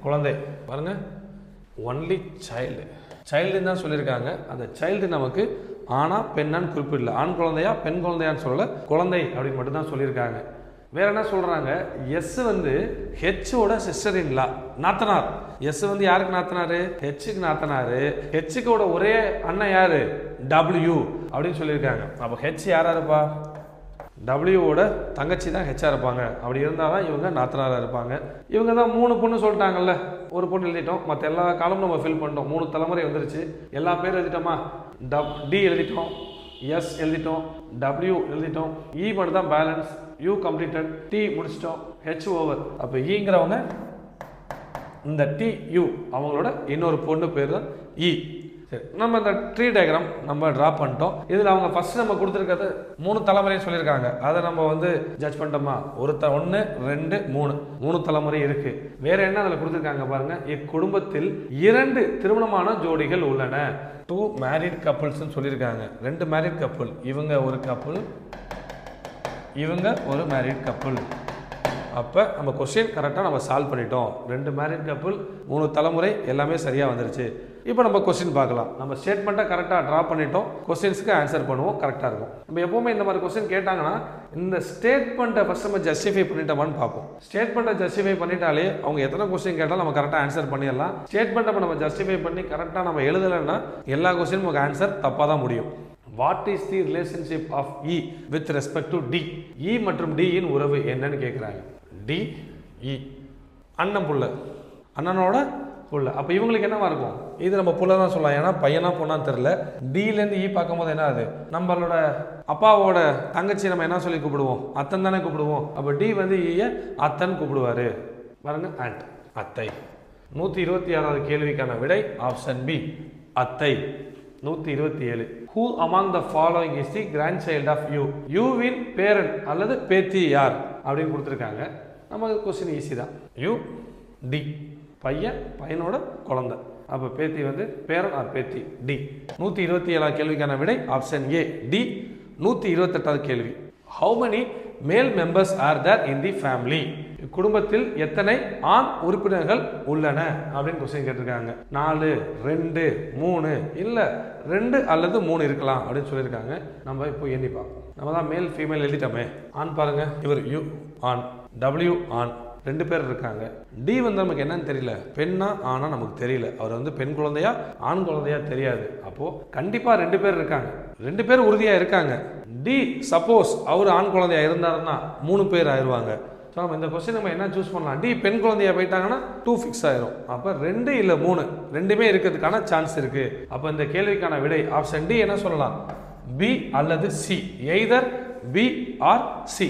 குழந்தை பாருங்க, ஒன்லி சைல்டு. சைல்டுன்னு தான் சொல்லியிருக்காங்க. அந்த சைல்டு நமக்கு ஆனா பெண்ணான்னு குறிப்பிடல. ஆண் குழந்தையா பெண் குழந்தையான்னு சொல்லல, குழந்தை அப்படின்னு மட்டும் தான் சொல்லியிருக்காங்க. வேற என்ன சொல்றாங்க? எஸ் வந்து ஹெச்சோட சிஸ்டர் இன் லா, நாத்தனார். எஸ் வந்து யாருக்கு நாத்தனாரு? ஹெச்சுக்கு நாத்தனாரு. ஹெச்சுக்கோட ஒரே அண்ணன் யாரு? டபிள்யூ அப்படின்னு சொல்லியிருக்காங்க. அப்போ ஹெச் யாரா இருப்பா? டபிள்யூவோட தங்கச்சி தான் ஹெச்ஆர் இருப்பாங்க. அப்படி இருந்தால் தான் இவங்க நாத்தனாராக இருப்பாங்க. இவங்க தான் 3 பொண்ணு சொல்லிட்டாங்கல்ல. ஒரு பொண்ணு எழுதிட்டோம், மற்ற எல்லா காலமும் நம்ம ஃபில் பண்ணிட்டோம். 3 தலைமுறை வந்துருச்சு. எல்லா பேரும் எழுதிட்டோமா? டி எழுதிட்டோம், எஸ் எழுதிட்டோம், டபிள்யூ எழுதிட்டோம், இ மட்டும் தான் பேலன்ஸ். யூ கம்ப்ளீட்டட், டி முடிச்சிட்டோம், ஹெச் ஓவர். அப்போ ஈங்கிறவங்க இந்த டி யூ அவங்களோட இன்னொரு பொண்ணு பேர் தான் இ. சரி, நம்ம இந்த ட்ரீ டயக்ராம் நம்ம ட்ரா பண்ணிட்டோம். இதில் அவங்க ஃபர்ஸ்ட் நம்ம கொடுத்துருக்கிறது 3 தலைமுறையும் சொல்லியிருக்காங்க. அதை நம்ம வந்து ஜட்ஜ் பண்ணிட்டோமா? 1 2 3 தலைமுறை இருக்கு. வேற என்ன அதில் கொடுத்துருக்காங்க பாருங்க. இக்குடும்பத்தில் 2 திருமணமான ஜோடிகள் உள்ளன. 2 மேரிட் கப்புள்ஸ்ன்னு சொல்லியிருக்காங்க. 2 மேரிட் கப்புள். இவங்க ஒரு கப்புள், இவங்க ஒரு மேரிட் கப்புள். அப்போ நம்ம கொஸ்டின் கரெக்டாக நம்ம சால்வ் பண்ணிட்டோம். 2 மேரிட் கப்புள், 3 தலைமுறை, எல்லாமே சரியாக வந்துருச்சு. இப்போ நம்ம கொஸ்டின் பார்க்கலாம். நம்ம ஸ்டேட்மெண்ட்டை கரெக்டாக ட்ரா பண்ணிட்டோம். கொஸ்டின்ஸ்க்கு ஆன்சர் பண்ணுவோம், கரெக்டாக இருக்கும். நம்ம எப்போவுமே இந்த மாதிரி கொஸ்டின் கேட்டாங்கன்னா இந்த ஸ்டேட்மெண்ட்டை ஃபர்ஸ்ட் நம்ம ஜஸ்டிஃபை பண்ணிட்டோமான்னு பார்ப்போம். ஸ்டேட்மெண்ட்டை ஜஸ்டிஃபை பண்ணிட்டாலே அவங்க எத்தனை கொஸ்டின் கேட்டாலும் நம்ம கரெக்டாக ஆன்சர் பண்ணிடலாம். ஸ்டேட்மெண்ட்டை நம்ம ஜஸ்டிஃபை பண்ணி கரெக்டாக நம்ம எழுதலைன்னா எல்லா கொஸ்டினும் நமக்கு ஆன்சர் தப்பாக தான் முடியும். What is the relationship of E with respect to D? E மற்றும் D இன் உறவு என்னன்னு கேட்குறாங்க. D, E அண்ணன் புள்ள, அண்ணனோட புள்ள. அப்போ இவங்களுக்கு என்னவா இருக்கும்? இது நம்ம புள்ள தான் சொல்லலாம், ஏன்னா பையனா பொண்ணான்னு தெரியல. டிலேருந்து இ பார்க்கும்போது என்ன ஆகுது? நம்மளோட அப்பாவோட தங்கச்சி நம்ம என்ன சொல்லி கூப்பிடுவோம்? அத்தன் தானே கூப்பிடுவோம். அப்போ டி வந்து ஈய அத்தன் கூப்பிடுவாரு. பாருங்க, ஆண்ட், அத்தை. 126வது கேள்விக்கான விடை ஆப்ஷன் பி, அத்தை. 127. Who among the following is the grandchild of U? யூவின் பேரன் அல்லது பேத்தி யார் அப்படின்னு கொடுத்துருக்காங்க. நமக்கு கொஸ்டின் ஈஸி தான். U, D. பையனோட குழந்தை. அப்போ பேத்தி வந்து பேரன் ஆர் பேத்தி, டி. 127வது கேள்விக்கான விடை ஆப்ஷன் ஏ, டி. 128வது கேள்வி. How many male members are there in the family? குடும்பத்தில் எத்தனை ஆண் உறுப்பினர்கள் உள்ளன அப்படின்னு கொஸ்டின் கேட்டிருக்காங்க. 4, 2, 3 இல்ல 2 அல்லது 3 இருக்கலாம் அப்படின்னு சொல்லியிருக்காங்க. நம்ம இப்போ எண்ணி பார்ப்போம். நம்ம தான் மேல் ஃபீமேல் எழுதிட்டோமே. ஆண் பாருங்க, இவர் யூ ஆண், டபிள்யூ ஆண், 2 பேர் இருக்காங்க. டி வந்து நமக்கு என்னன்னு தெரியல, பெண்ணா ஆனா நமக்கு தெரியல. அவர் வந்து பெண் குழந்தையா ஆண் குழந்தையா தெரியாது. அப்போ கண்டிப்பா 2 பேர் இருக்காங்க. 2 பேர் உறுதியா இருக்காங்க. டி சப்போஸ் அவர் ஆண் குழந்தையா இருந்தாருன்னா 3 பேர் ஆயிடுவாங்க. ஸோ நம்ம இந்த கொஸ்டின் நம்ம என்ன சூஸ் பண்ணலாம்? டி பெண் குழந்தையா போயிட்டாங்கன்னா 2 ஃபிக்ஸ் ஆயிரும். அப்போ 2 இல்லை 3 2மே இருக்கிறதுக்கான சான்ஸ் இருக்கு. அப்போ இந்த கேள்விக்கான விடை ஆப்ஷன் டி என்ன சொல்லலாம்? பி அல்லது C. Either B or C.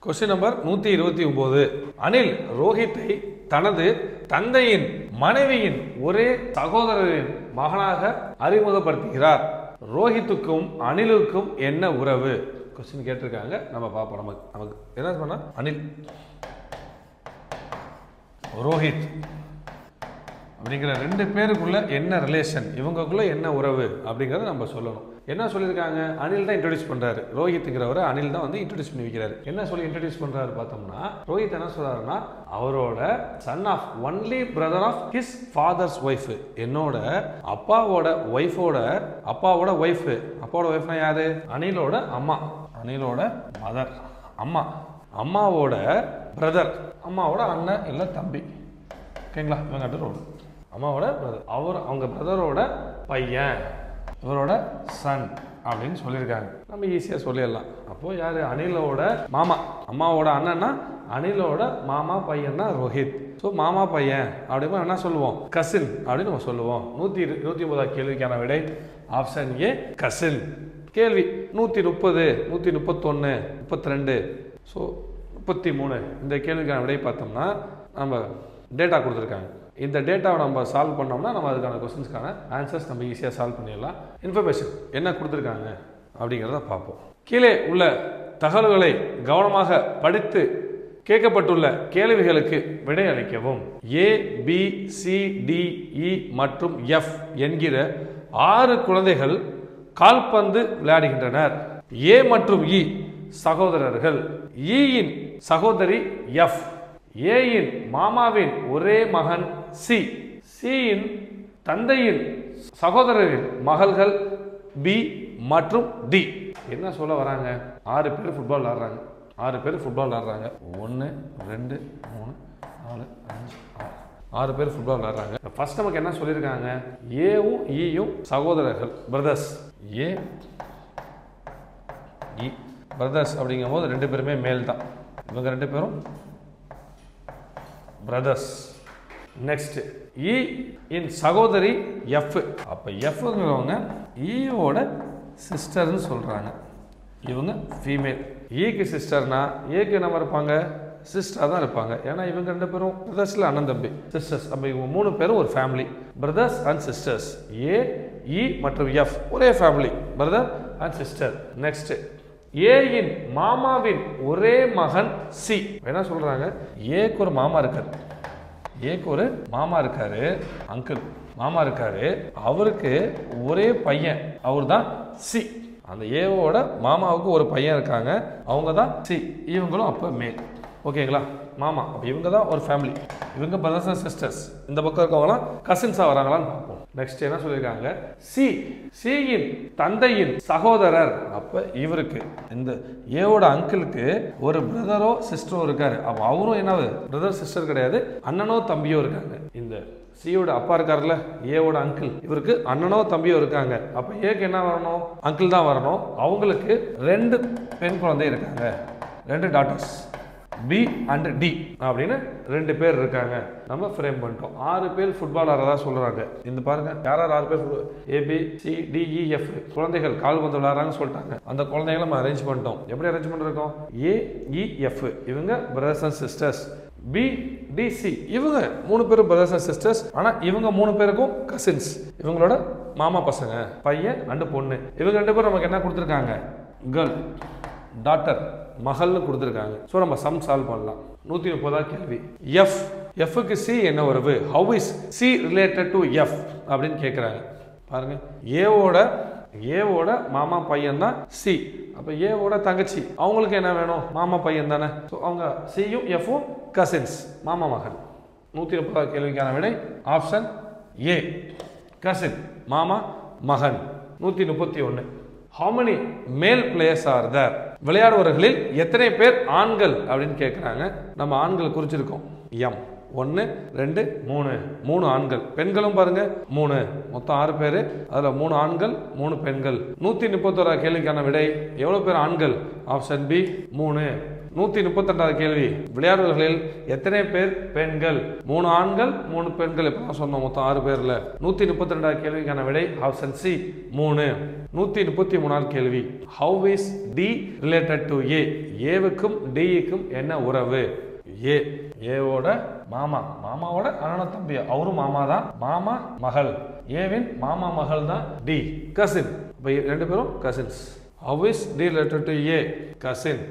Question number 129. Anil ரோஹித்தை தனது தந்தையின் மனைவியின் ஒரே சகோதரரின் மகனாக அறிமுகப்படுத்துகிறார். ரோஹித்துக்கும் அனிலுக்கும் என்ன உறவு? கொஸ்டின் கேட்டிருக்காங்க. நம்ம பார்ப்போம். நமக்கு என்ன சொன்னா, அனில் ரோஹித் அப்படிங்கிற 2 பேருக்குள்ள என்ன ரிலேஷன், இவங்களுக்குள்ள என்ன உறவு அப்படிங்கிறத நம்ம சொல்லணும். என்ன சொல்லியிருக்காங்க? அனில் தான் இன்ட்ரோடியூஸ் பண்றாரு. ரோஹித்ங்கிறவரை அனில் தான் வந்து இன்ட்ரோடியூஸ் பண்ணி வைக்கிறாரு. என்ன சொல்லி இன்ட்ரோடியூஸ் பண்றாரு பார்த்தோம்னா, ரோஹித் என்ன சொல்றாருன்னா, அவரோட son of only brother of his father's wife, என்னோட அப்பாவோட ஒய்ஃபோட அப்பாவோட ஒய்ஃப். அப்பாவோட ஒய்ஃப்னா யாரு? அனிலோட அம்மா, அனிலோட மதர், அம்மா, அம்மாவோட பிரதர், அம்மாவோட அண்ணன் இல்லை தம்பி. ஓகேங்களா? இவங்க ரோடு அம்மாவோட பிரதர். அவங்க பிரதரோட பையன், இவரோட சன் அப்படின்னு சொல்லியிருக்காங்க. நம்ம ஈஸியாக சொல்லிடலாம். அப்போ யாரு? அனிலோட மாமா, அம்மாவோட அண்ணன்னா அனிலோட மாமா பையன் தான் ரோஹித். ஸோ மாமா பையன் அப்படின்னா என்ன சொல்லுவோம்? கசின் அப்படின்னு நம்ம சொல்லுவோம். 130 கேள்விக்கான விடை ஆப்ஷன் ஏ, கசின். கேள்வி 130, 131, 32, ஸோ 33 இந்த கேள்விக்கான விடை பார்த்தோம்னா நம்ம டேட்டா கொடுத்துருக்காங்க. இந்த டேட்டாவை நம்ம சால்வ் பண்ணோம்னா நம்ம அதுக்கான கொஸ்டின்ஸ்க்கான ஆன்சர்ஸ் நம்ம ஈஸியாக சால்வ் பண்ணிடலாம். இன்ஃபர்மேஷன் என்ன கொடுத்துருக்காங்க அப்படிங்கிறத பார்ப்போம். கீழே உள்ள தகவல்களை கவனமாக படித்து கேட்கப்பட்டுள்ள கேள்விகளுக்கு விடை அளிக்கவும். ஏ, பி, சி, டி, இ மற்றும் எஃப் என்கிற 6 குழந்தைகள் கால்பந்து விளையாடுகின்றனர். ஏ மற்றும் இ சகோதரர்கள். இயின் சகோதரி எஃப். ஏயின் மாமாவின் ஒரே மகன் சி. சியின் தந்தையின் சகோதரரின் மகள்கள் பி மற்றும் டி. என்ன சொல்ல வராங்க? 6 பேர் ஃபுட்பால் விளையாடுறாங்க. 6 பேர் ஃபுட்பால் விளையாடுறாங்க. 1, 2, 3, 4, 5, 6 பேர் ஃபுட்பால் விளையாடுறாங்க. ஃபர்ஸ்ட் நமக்கு என்ன சொல்லியிருக்காங்க? ஏவும் ஈயும் சகோதரர்கள், பிரதர்ஸ். ஏ இ பிரதர்ஸ் அப்படிங்கும் போது 2 பேருமே மேல் தான். இவங்க 2 பேரும் பிரதர்ஸ். நெக்ஸ்ட், இ இன் சகோதரி எஃப். அப்ப எஃப்ங்கிறவங்க ஈயோட சிஸ்டர்னு சொல்றாங்க. இவங்க ஃபீமேல். ஈக்கு சிஸ்டர்னா ஏக்கு என்ன இருப்பாங்க? சிஸ்டர் தான் இருப்பாங்க. ஏன்னா இவங்க 2 பேரும் பிரதர்ஸ்ல அண்ணன் தம்பி, சிஸ்டர்ஸ். அப்ப இவங்க 3 பேரும் ஒரு family, brothers and sisters. A, E மற்றும் எஃப் ஒரே family, brother and sister. Next, ஏயின் மாமாவின் ஒரே மகன் சி. என்ன சொல்றாங்க? ஏக்கு ஒரு மாமா இருக்காரு. ஏக்கு ஒரு மாமா இருக்காரு, அங்கிள் மாமா இருக்காரு. அவருக்கு ஒரே பையன், அவர் தான் சி. அந்த ஏவோட மாமாவுக்கு ஒரு பையன் இருக்காங்க, அவங்க தான் சி. இவங்களும் அப்போ மேல். ஓகேங்களா? மாமா. அப்போ இவங்க தான் ஒரு ஃபேமிலி. இவங்க பிரதர்ஸ் அண்ட் சிஸ்டர்ஸ். இந்த பக்கம் இருக்கவங்களாம் கசின்ஸாக வராங்களான்னு பார்ப்போம். நெக்ஸ்ட் என்ன சொல்லியிருக்காங்க? சி, சியின் தந்தையின் சகோதரர். அப்போ இவருக்கு, இந்த ஏவோட அங்கிளுக்கு ஒரு பிரதரோ சிஸ்டரோ இருக்காரு. அப்போ அவரும் என்னது? பிரதர் சிஸ்டர் கிடையாது, அண்ணனோ தம்பியோ இருக்காங்க. இந்த சியோட அப்பா இருக்காருல்ல, ஏவோட அங்கிள், இவருக்கு அண்ணனோ தம்பியோ இருக்காங்க. அப்போ ஏக்கு என்ன வரணும்? அங்கிள் தான் வரணும். அவங்களுக்கு 2 பெண் குழந்தை இருக்காங்க, 2 டாட்டர்ஸ், பி அண்ட் டி அப்படின்னு 2 பேர் இருக்காங்க. நம்ம ஃப்ரேம் பண்ணிட்டோம். 6 பேர் ஃபுட்பால் ஆடுறதா சொல்றாங்க. இந்த பாருங்க, யார் 6 பேர்? A B C D E F குழந்தைகள் கால்பந்து விளையாடுறாங்கன்னு சொல்லிட்டாங்க. அந்த குழந்தைகளை நம்ம அரேஞ்ச் பண்ணிட்டோம். எப்படி அரேஞ்ச் பண்ணிருக்கோம்? ஏ, இ, எஃப் இவங்க brothers and sisters. B, D, C இவங்க 3 பேரும் பிரதர்ஸ் அண்ட் சிஸ்டர்ஸ். ஆனா இவங்க 3 பேருக்கும் கசின்ஸ். இவங்களோட மாமா பசங்க, பையன் அண்ட் பொண்ணு. இவங்க 2 பேரும் நமக்கு என்ன கொடுத்துருக்காங்க? கேர்ள், டாட்டர், மகள்னு கொடுத்துருக்காங்க. ஸோ நம்ம சம் சால்வ் பண்ணலாம். 130 கேள்வி. எஃப், எஃப்க்கு சி என்ன உறவு? How is C related to F அப்படின்னு கேட்குறாங்க. பாருங்க, ஏவோட மாமா பையன் தான் சி. அப்போ ஏவோட தங்கச்சி, அவங்களுக்கு என்ன வேணும்? மாமா பையன் தானே. ஸோ அவங்க சியும் எஃப்பும் கசின்ஸ், மாமா மகன். 130 கேள்விக்கான விடை ஆப்ஷன் ஏ, கசின், மாமா மகன். 131. How many male players are there? விளையாடுவர்களில் எத்தனை பேர் ஆண்கள் அப்படின்னு கேட்குறாங்க. நம்ம ஆண்கள் குறிச்சிருக்கோம். எம் 1, 2, 3 ஆண்கள். பெண்களும் பாருங்க 3, மொத்தம் 6 பேர். அதில் 3 ஆண்கள் 3 பெண்கள். 131 கேள்விக்கான விடை எவ்வளோ பேர் ஆண்கள்? Option B 3. 132 கேள்வி. விளையாடுவர்களில் எத்தனை பேர் பெண்கள்? 3 ஆண்கள் 3 பெண்கள். இப்போ சொன்னோம், மொத்தம் 6 பேர்ல. 132 கேள்விக்கான விடை ஆப்ஷன் சி 3. 133 கேள்வி. How is D related to A? ஏவுக்கும் டிக்கும் என்ன உறவு? ஏவோட மாமா, மாமாவோட அண்ணன் தம்பி, அவரும் மாமா தான். மாமா மகள், ஏவின் மாமா மகள் தான் டி. கசின், இப்போ 2 பேரும் cousins. How is D related to A? Cousin,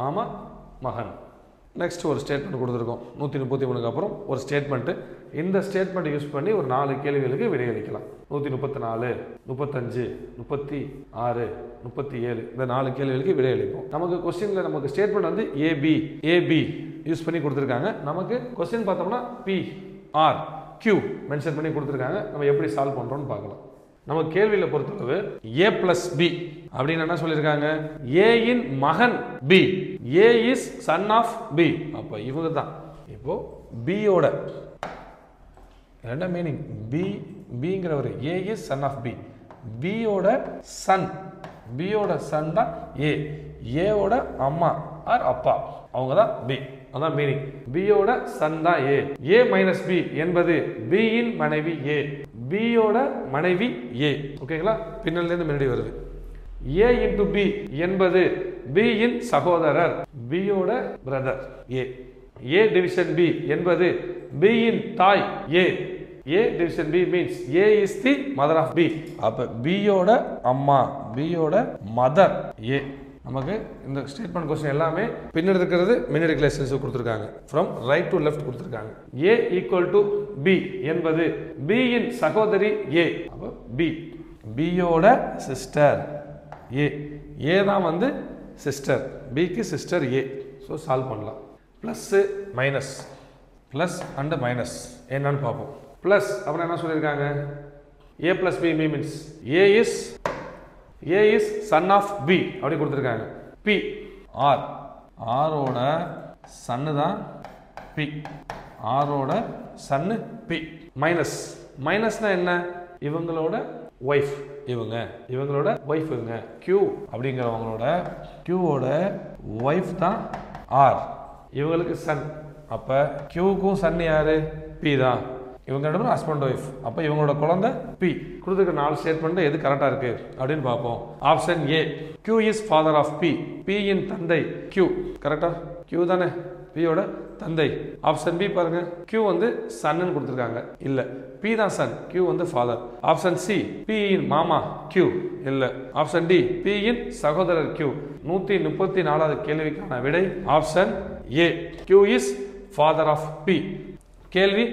மாமா மகன். நெக்ஸ்ட் ஒரு ஸ்டேட்மெண்ட் கொடுத்துருக்கோம். 133 அப்புறம் ஒரு ஸ்டேட்மெண்ட்டு. இந்த ஸ்டேட்மெண்ட் யூஸ் பண்ணி ஒரு 4 கேள்விகளுக்கு விடையளிக்கலாம். 134, 35, 36, 37 இந்த 4 கேள்விகளுக்கு விடையளிப்போம். நமக்கு கொஸ்டின்ல நமக்கு ஸ்டேட்மெண்ட் வந்து ஏபி யூஸ் பண்ணி கொடுத்துருக்காங்க. நமக்கு கொஸ்டின் பார்த்தோம்னா பி, ஆர், கியூ மென்ஷன் பண்ணி கொடுத்துருக்காங்க. நம்ம எப்படி சால்வ் பண்றோம்னு பார்க்கலாம். நம்ம கேள்வியில் பொறுத்தளவு ஏ பிளஸ் பி அப்படின்னு என்ன சொல்லியிருக்காங்க? ஏயின் மகன் B, A is son of B. அப்போ இவங்க தான். இப்போ பியோட என்ன மீனிங்? பி பிங்கிறவர் A is son of B. பியோட சன், பியோட சன் தான் ஏ, ஏவோட அம்மா ஆர் அப்பா அவங்க தான் பி. அதான் மீனிங். பியோட சன் தான் ஏ. ஏ மைனஸ் பி என்பது பியின் மனைவி ஏ, பியோட மனைவி ஏ. ஓகேங்களா? பின்னலிருந்து முன்னாடி வருது. ஏ இன்டு பி என்பது பியின் சகோதரர், பியோட பிரதர் ஏ. ஏ டிவிஷன் பி என்பது பியின் தாய் ஏ. A division B means A is the mother of B. அப்ப B யோட அம்மா, B யோட மதர் A. நமக்கு இந்த ஸ்டேட்மெண்ட் क्वेश्चन எல்லாமே பின்னாடி இருக்கிறது மினிட் ரிலேஷன்ஸ் கொடுத்திருக்காங்க. from right to left கொடுத்திருக்காங்க. A equal to B என்பது B இன் சகோதரி A. அப்ப B, B யோட சிஸ்டர் A. A தான் வந்து சிஸ்டர், B க்கு சிஸ்டர் A. சோ சால்வ் பண்ணலாம். Plus minus, plus and minus என்னன்னு பார்ப்போம். பிளஸ் அப்புறம் என்ன சொல்லியிருக்காங்க? A plus B means A is son of B அப்படி கொடுத்துருக்காங்க. P R, ஆரோட சன்னு தான் P, ஆரோட சன்னு P. மைனஸ், மைனஸ்னா என்ன? இவங்களோட ஒய்ஃப் இவங்க, இவங்களோட ஒய்ஃப் இவங்க. Q அப்படிங்கிறவங்களோட Qவோட ஒய்ஃப் தான் R, இவங்களுக்கு சன். அப்ப Qக்கும் சன் யாரு? P தான். இவங்க ஹஸ்பண்ட் ஒய்ஃப். அப்ப இவங்களோட குழந்தை பி. கொடுத்துருக்க 4 ஸ்டேட்மெண்ட் எது கரெக்டா இருக்கு அப்படின்னு பார்ப்போம். Option A, Q is father of B, B இன் தந்தை Q. கரெக்டா? Q தானே பியோட தந்தை. ஆப்ஷன் பி பாருங்க, Q வந்து சன்னு கொடுத்துருக்காங்க, இல்ல பி தான் சன், Q வந்து father. Option C, be in மாமா Q, இல்ல. ஆப்ஷன் டி, பி இன் சகோதரர் Q. 134வது கேள்விக்கான விடை option A, Q is father of B. கேள்வி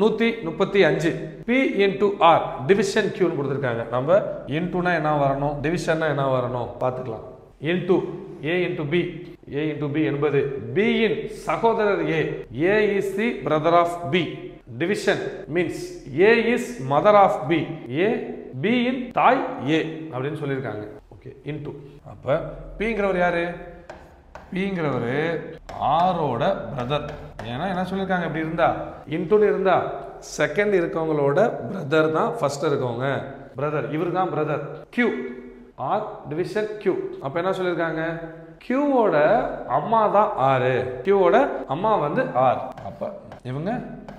135. P into R division Q னு கொடுத்திருக்காங்க. நம்ம இன்டுனா என்ன வரணும், டிவிஷன்னா என்ன வரணும் பார்த்துக்கலாம். Into A into B, A into B என்பது B இன் சகோதரர் A. A is the brother of B. Division means A is mother of B. A B இன் தாய் A அப்படின்னு சொல்லியிருக்காங்க. Okay, into. அப்ப Pங்கிறவர் யாரு? Pங்கிறவரு ஆரோட பிரதர். ஏன்னா என்ன சொல்லியிருக்காங்க? இப்படி இருந்தா இன்டுன்னு இருந்தா செகண்ட் இருக்கவங்களோட பிரதர் தான் ஃபர்ஸ்ட் இருக்கவங்க. பிரதர், இவர் தான் brother. Q R division Q. அப்ப என்ன சொல்லியிருக்காங்க? Qவோட அம்மா தான் R, Qவோட அம்மா வந்து R. அப்ப இவங்க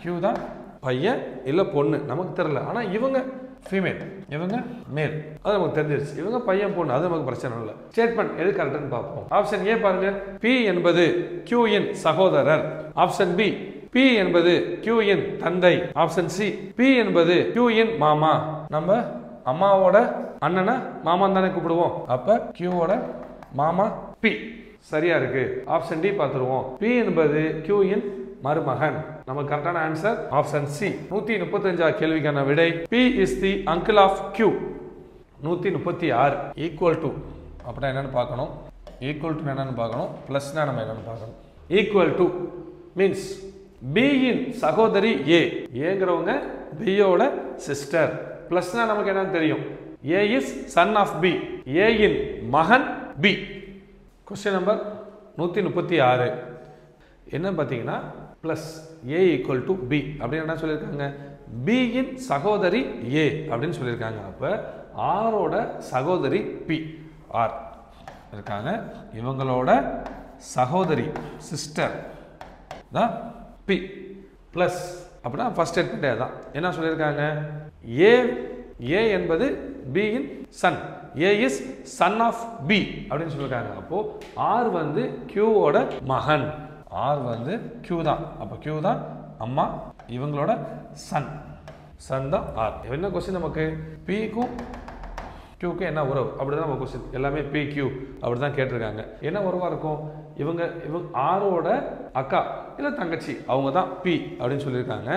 Q தான் பையன் இல்ல பொண்ணு நமக்கு தெரியல, ஆனா இவங்க ஃபீமேல், இவங்க மேல், அது நமக்கு தெரிஞ்சிருச்சு. இவங்க பையன் பொண்ணு, அது நமக்கு பிரச்சனை இல்லை. ஸ்டேட்மெண்ட் எது கரெக்ட்னு பார்ப்போம். ஆப்ஷன் ஏ பாருங்க, P என்பது Q இன் சகோதரர். ஆப்ஷன் பி, P என்பது Q இன் தந்தை. ஆப்ஷன் சி, P என்பது Q இன் மாமா. நம்ம அம்மாவோட அண்ணனை மாமா தானே கூப்பிடுவோம். அப்ப Qவோட மாமா P. சரியா இருக்கு. ஆப்ஷன் டி பார்த்துருவோம். P என்பது Q இன் மருமகன். நமக்கு கரெக்டான ஆன்சர் ஆப்ஷன் சி. 135 கேள்விக்கான விடை P is the uncle of Q. 136 equal to அப்படின்னா என்னன்னு பார்க்கணும். ஈக்குவல் டு என்னன்னு பார்க்கணும். பிளஸ்னா நம்ம என்னன்னு பார்க்கணும். ஈக்குவல் டு மீன்ஸ் B இன் சகோதரி A. ஏங்கிறவங்க B யோட சிஸ்டர். பிளஸ்னா நமக்கு என்னன்னு தெரியும். A is son of B. A இன் மகன் B. கொஸ்டின் நம்பர் 136 என்ன பார்த்தீங்கன்னா plus A equal to B அப்படின்னு என்ன சொல்லியிருக்காங்க? B இன் சகோதரி A அப்படின்னு சொல்லியிருக்காங்க. அப்போ ஆரோட சகோதரி P, R இருக்காங்க. இவங்களோட சகோதரி சிஸ்டர் தான் P. பிளஸ் அப்படின்னா ஃபர்ஸ்ட் ஸ்டேட்மெண்ட்டே தான். என்ன சொல்லியிருக்காங்க? A என்பது B இன் son. A is son of B அப்படின்னு சொல்லியிருக்காங்க. அப்போ R வந்து Qவோட மகன். R வந்து Q தான். அப்போ Q தான் அம்மா, இவங்களோட சன். சன் தான் R. என்ன கொஸ்டின் நமக்கு? Pக்கும் Qக்கும் என்ன உறவு அப்படிதான் நம்ம கொஸ்டின். எல்லாமே PQ அப்படிதான் கேட்டிருக்காங்க. என்ன உறவா இருக்கும்? இவங்க ஆரோட அக்கா இல்ல தங்கச்சி, அவங்க தான் P அப்படின்னு சொல்லியிருக்காங்க.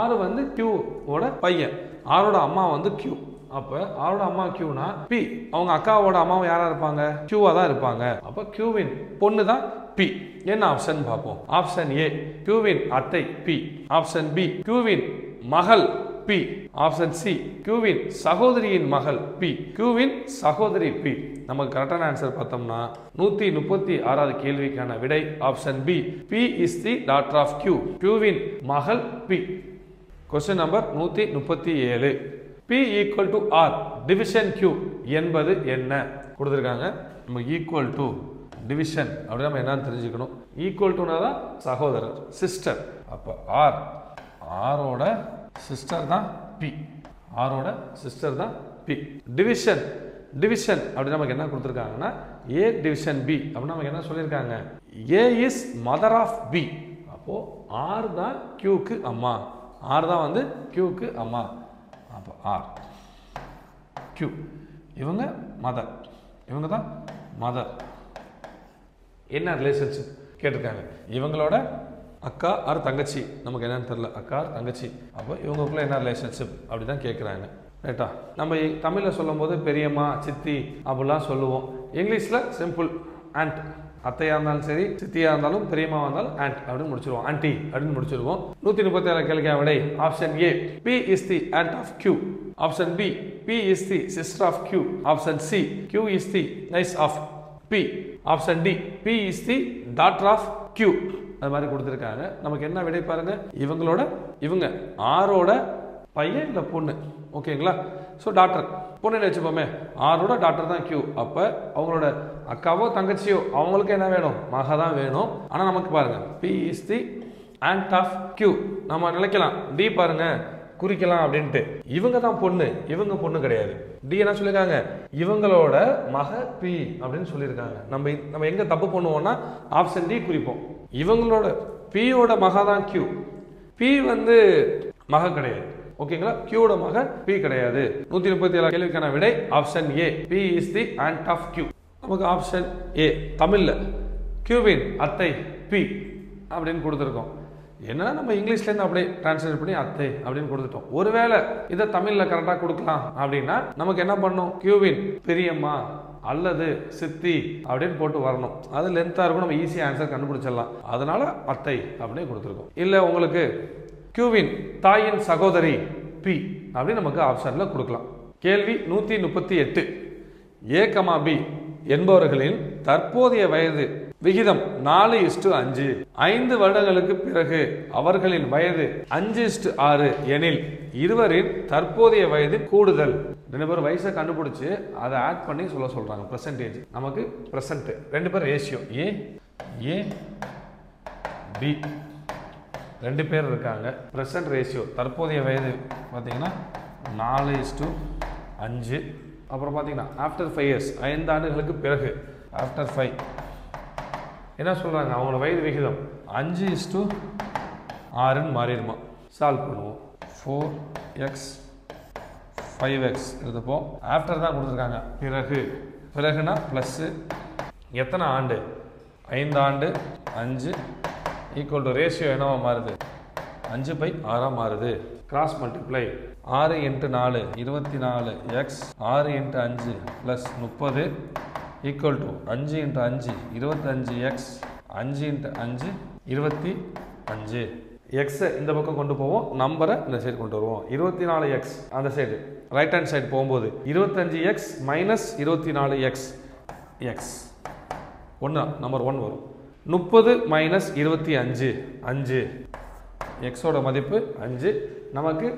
R வந்து Qவோட பையன், ஆரோட அம்மா வந்து Q. அப்ப ஆரோட அம்மா Qனா P, அவங்க அக்காவோட அம்மாவும் யாரா இருப்பாங்க? Qவா தான் இருப்பாங்க. அப்ப Qவின் பொண்ணு தான் P. என்ன ஆப்ஷன் பார்ப்போம். ஆப்ஷன் ஏ, Qவின் அத்தை P. ஆப்ஷன் பி, Qவின் மகள் P. ஆப்ஷன் சி, Qவின் சகோதரியின் மகள் P. Qவின் சகோதரி P. நமக்கு கரெக்டான ஆன்சர் பார்த்தோம்னா 136வது கேள்விக்கான விடை option B. P is the daughter of Q. Qவின் மகள் P. Question number 137 P equal to R division Q என்பது என்ன கொடுத்துருக்காங்க. நம்ம ஈக்குவல் டு டிவிஷன் அப்படி நம்ம என்னன்னு தெரிஞ்சுக்கணும். ஈக்குவல் டுனா தான் சகோதரர், சிஸ்டர். அப்போ ஆரோட சிஸ்டர் தான் P, ஆரோட சிஸ்டர் தான் P. டிவிஷன் அப்படி நமக்கு என்ன கொடுத்துருக்காங்கன்னா A டிவிஷன் B அப்படின்னு நமக்கு என்ன சொல்லியிருக்காங்க, A is mother of B. அப்போ R தான் Qக்கு அம்மா, R தான் வந்து Qக்கு அம்மா. அப்போ R Q இவங்க மதர், இவங்க தான் மதர். என்ன ரிலேஷன்ஷிப் கேட்டிருக்காங்க, இவங்களோட அக்கா ஆர் தங்கச்சி, நமக்கு என்னன்னு தெரியல, அக்கா ஆர் தங்கச்சி. அப்போ இவங்களுக்குள்ள என்ன ரிலேஷன்ஷிப் அப்படி தான் கேட்குறாங்க. ரைட்டா? நம்ம தமிழில் சொல்லும் போது பெரியம்மா சித்தி அப்படிலாம் சொல்லுவோம். இங்கிலீஷில் சிம்பிள் ஆண்ட், அத்தையாக இருந்தாலும் சரி சித்தியாக இருந்தாலும் பெரியம்மா இருந்தாலும் ஆண்ட் அப்படின்னு முடிச்சிருவோம், ஆண்டி அப்படின்னு முடிச்சிருவோம். 137 கேள்விக்கான விடை option A, P is the aunt of Q. Option B, P is the sister of Q. Option C, Q is the niece of P. Option D, P is the daughter of Q. அது மாதிரி கொடுத்துருக்காங்க. நமக்கு என்ன விடை பாருங்க, இவங்க ஆரோட பையன் இல்லை பொண்ணு. ஓகேங்களா? ஸோ டாக்டர் பொண்ணுன்னு வச்சுப்போமே, ஆரோட டாக்டர் தான் Q. அப்போ அவங்களோட அக்காவோ தங்கச்சியோ அவங்களுக்கு என்ன வேணும், மக தான் வேணும். ஆனால் நமக்கு பாருங்க P is the aunt of Q. நம்ம நினைக்கலாம் டி பாருங்க குறிக்கலாம் அப்படின்ட்டு, இவங்க தான் பொண்ணு, இவங்க பொண்ணு கிடையாது. டி என்ன சொல்லியிருக்காங்க, இவங்களோட மக P அப்படின்னு சொல்லியிருக்காங்க. நம்ம எங்க தப்பு பண்ணுவோம்னா ஆப்ஷன் டி குறிப்போம். இவங்களோட P-யோட மக தான் Q, P வந்து மக கிடையாது. ஓகேங்களா? Q-யோட மக P கிடையாது. 137 கேள்விக்கான விடை option A, P is the aunt of Q. நமக்கு ஆப்ஷன் ஏ தமிழ்ல Q-வின் அத்தை P அப்படின்னு கொடுத்துருக்கோம். என்னன்னா நம்ம இங்கிலீஷ்லேருந்து அப்படியே டிரான்ஸ்லேட் பண்ணி அத்தை அப்படின்னு கொடுத்துட்டோம். ஒருவேளை இதை தமிழில் கரெக்டாக கொடுக்கலாம் அப்படின்னா நமக்கு என்ன பண்ணணும், Q-வின் பெரியம்மா அல்லது சித்தி அப்படின்னு போட்டு வரணும். அது லென்த்தாக இருக்கும், நம்ம ஈஸியாக ஆன்சர் கண்டுபிடிச்சிடலாம். அதனால அத்தை அப்படின்னு கொடுத்துருக்கோம். இல்லை உங்களுக்கு Q-வின் தாயின் சகோதரி P அப்படின்னு நமக்கு ஆப்ஷனில் கொடுக்கலாம். கேள்வி 138, A, B என்பவர்களின் தற்போதைய வயது விகிதம் 4:5. 5 வருடங்களுக்கு பிறகு அவர்களின் வயது 5:6 எனில் இருவரின் தற்போதைய வயது கூடுதல். 2 பேர் வயசை கண்டுபிடிச்சு அதை ஆட் பண்ணி சொல்றாங்க. பெர்சன்டேஜ் நமக்கு பிரசன்ட், 2 பேர் ரேஷியோ A B 2 பேர் இருக்காங்க. பிரசன்ட் ரேஷியோ தற்போதைய வயது பார்த்தீங்கன்னா 4:5. அப்புறம் பார்த்தீங்கன்னா ஆஃப்டர் 5 இயர்ஸ் 5 ஆண்டுகளுக்கு பிறகு ஆஃப்டர் 5 என்ன சொல்கிறாங்க, அவங்களோட வயது விகிதம் 5:6 மாறிடுமா. சால்வ் பண்ணுவோம். 4x 5x எடுத்துப்போம். ஆஃப்டர் தான் கொடுத்துருக்காங்க. பிறகுனா ப்ளஸ்ஸு எத்தனை ஆண்டு, 5 ஆண்டு 5 ஈக்குவல் டு ரேஷியோ என்னவா மாறுது, 5/6 மாறுது. Cross multiply 6 × 4 24 x 6 × 5 plus 30 equal to 5 × 5 25x 5 × 5 25. எக்ஸை இந்த பக்கம் கொண்டு போவோம், நம்பரை இந்த சைடு கொண்டு வருவோம். 24x அந்த சைடு ரைட் ஹேண்ட் சைடு போகும்போது 25x மைனஸ் 24x எக்ஸ் ஒன்று நம்பர் 1 வரும். 30 மைனஸ் 25 5, எக்ஸோட மதிப்பு 5. நமக்கு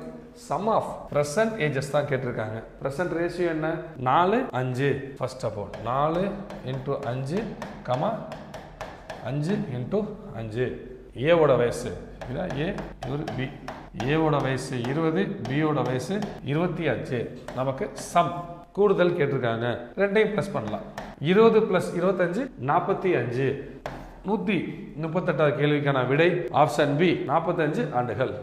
சம் ஆஃப் பிரசன்ட் ஏஜஸ் தான் கேட்டிருக்காங்க. பிரசன்ட் ரேஷியோ என்ன, 4 5. First of all 4 × 5 5 × 5. ஏவோட வயசு இதான் ஏ, இவர் பி. ஏவோட வயசு 20, பியோட வயசு 25. நமக்கு சம் கூடுதல் கேட்டிருக்காங்க. ரெண்டையும் ப்ளஸ் பண்ணலாம். 20 + 25 45. 138வது கேள்விக்கான விடை ஆப்ஷன் பி 45 ஆண்டுகள்.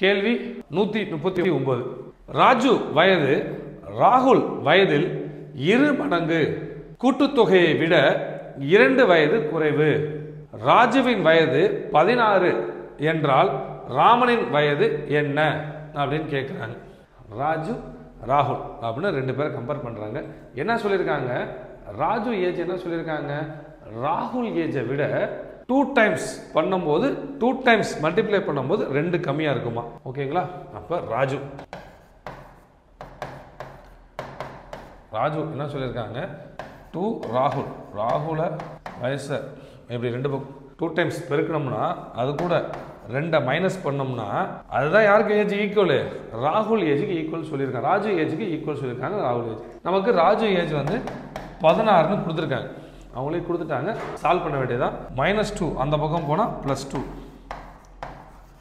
கேள்வி 139. ராஜு வயது ராகுல் வயதில் 2 மடங்கு கூட்டுத்தொகையை விட 2 வயது குறைவு. ராஜுவின் வயது 16 என்றால் ராமனின் வயது என்ன அப்படின்னு கேட்குறாங்க. ராஜு ராகுல் அப்படின்னு 2 பேரை கம்பேர் பண்ணுறாங்க. என்ன சொல்லியிருக்காங்க, ராஜு ஏஜ் என்ன சொல்லியிருக்காங்க, ராகுல் ஏஜை விட 2 டைம்ஸ் பண்ணும்போது 2 டைம்ஸ் மல்டிப்ளை பண்ணும்போது 2 கம்மியாக இருக்குமா. ஓகேங்களா? அப்போ ராஜு என்ன சொல்லியிருக்காங்க, 2 ராகுலை வயசை எப்படி 2 டைம்ஸ் பெருக்கணும்னா அது கூட 2 மைனஸ் பண்ணோம்னா அதுதான் யாருக்கு ஏஜ் ஈக்குவல், ராகுல் ஏஜுக்கு ஈக்குவல் சொல்லியிருக்காங்க, ராஜு ஏஜுக்கு ஈக்குவல் சொல்லியிருக்காங்க. ராகுல் ஏஜ் நமக்கு ராஜு ஏஜ் வந்து 16ன்னு கொடுத்துருக்காங்க, அவங்களே கொடுத்துட்டாங்க. சால்வ் பண்ண வேண்டியதான். -2 அந்த பக்கம் போனால் +2,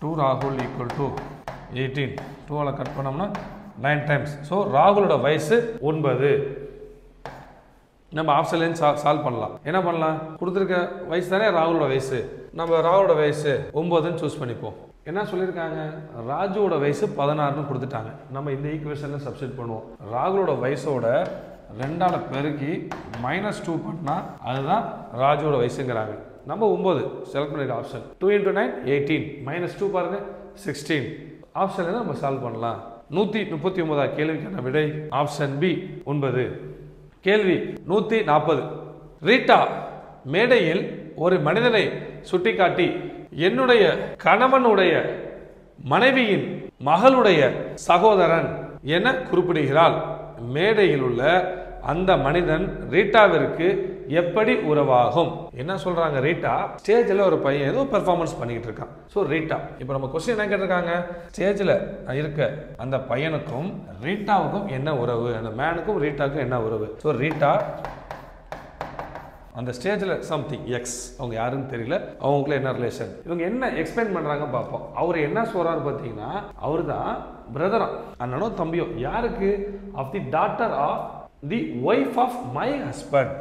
2 ராகுல் ஈக்குவல் டு 18, 2ஆல் கட் பண்ணோம்னா 9 டைம்ஸ். ஸோ ராகுலோட வயசு 9. நம்ம ஆப்ஷன்லேருந்து சால்வ் பண்ணலாம். என்ன பண்ணலாம், கொடுத்துருக்க வயசு தானே ராகுலோட வயசு, நம்ம ராகுலோட வயசு 9ன்னு சூஸ் பண்ணிப்போம். என்ன சொல்லியிருக்காங்க, ராஜுவோட வயசு 16ன்னு கொடுத்துட்டாங்க. நம்ம இந்த ஈக்குவேஷனில் சப்ஸ்டிட் பண்ணுவோம். ராகுலோட வயசோட 2ஆல் பெருக்கி -2 பண்ணால் அதுதான் ராஜுவோட வயசுங்கிறாங்க. நம்ம 9 செலக்ட் பண்ணிருக்க ஆப்ஷன். 2 × 9 18, -2 பாருங்க 16. ஆப்ஷன்ல நம்ம சால்வ் பண்ணலாம். 139 கேள்விக்கான விடை ஆப்ஷன் பி 9. கேள்வி 140. ரீட்டா மேடையில் ஒரு மனிதனை சுட்டிக்காட்டி என்னுடைய கணவனுடைய மனைவியின் மகளுடைய சகோதரன் என குறிப்பிடுகிறாள். மேடையில் உள்ள அந்த மனிதன் ரீட்டாவிற்கு எப்படி உறவாகும்? என்ன சொல்றாங்க, ரீட்டா ஸ்டேஜில் ஒரு பையன் ஏதோ பெர்ஃபார்மன்ஸ் பண்ணிக்கிட்டு இருக்கான். ஸோ ரீட்டா, இப்போ நம்ம கொஸ்டின் என்ன கேட்டிருக்காங்க, ஸ்டேஜில் இருக்க அந்த பையனுக்கும் ரீட்டாவுக்கும் என்ன உறவு, அந்த மேனுக்கும் ரீட்டாவுக்கும் என்ன உறவு? ஸோ ரீட்டா அந்த ஸ்டேஜில் சம்திங் எக்ஸ், அவங்க யாருன்னு தெரியல, அவங்களுக்குள்ள என்ன ரிலேஷன், இவங்க என்ன எக்ஸ்பிளைன் பண்ணுறாங்க பார்ப்போம். அவர் என்ன சொல்கிறாரு பார்த்தீங்கன்னா, அவர் தான் பிரதரா, அண்ணனோ தம்பியோ, யாருக்கு, of the daughter of the wife of my husband.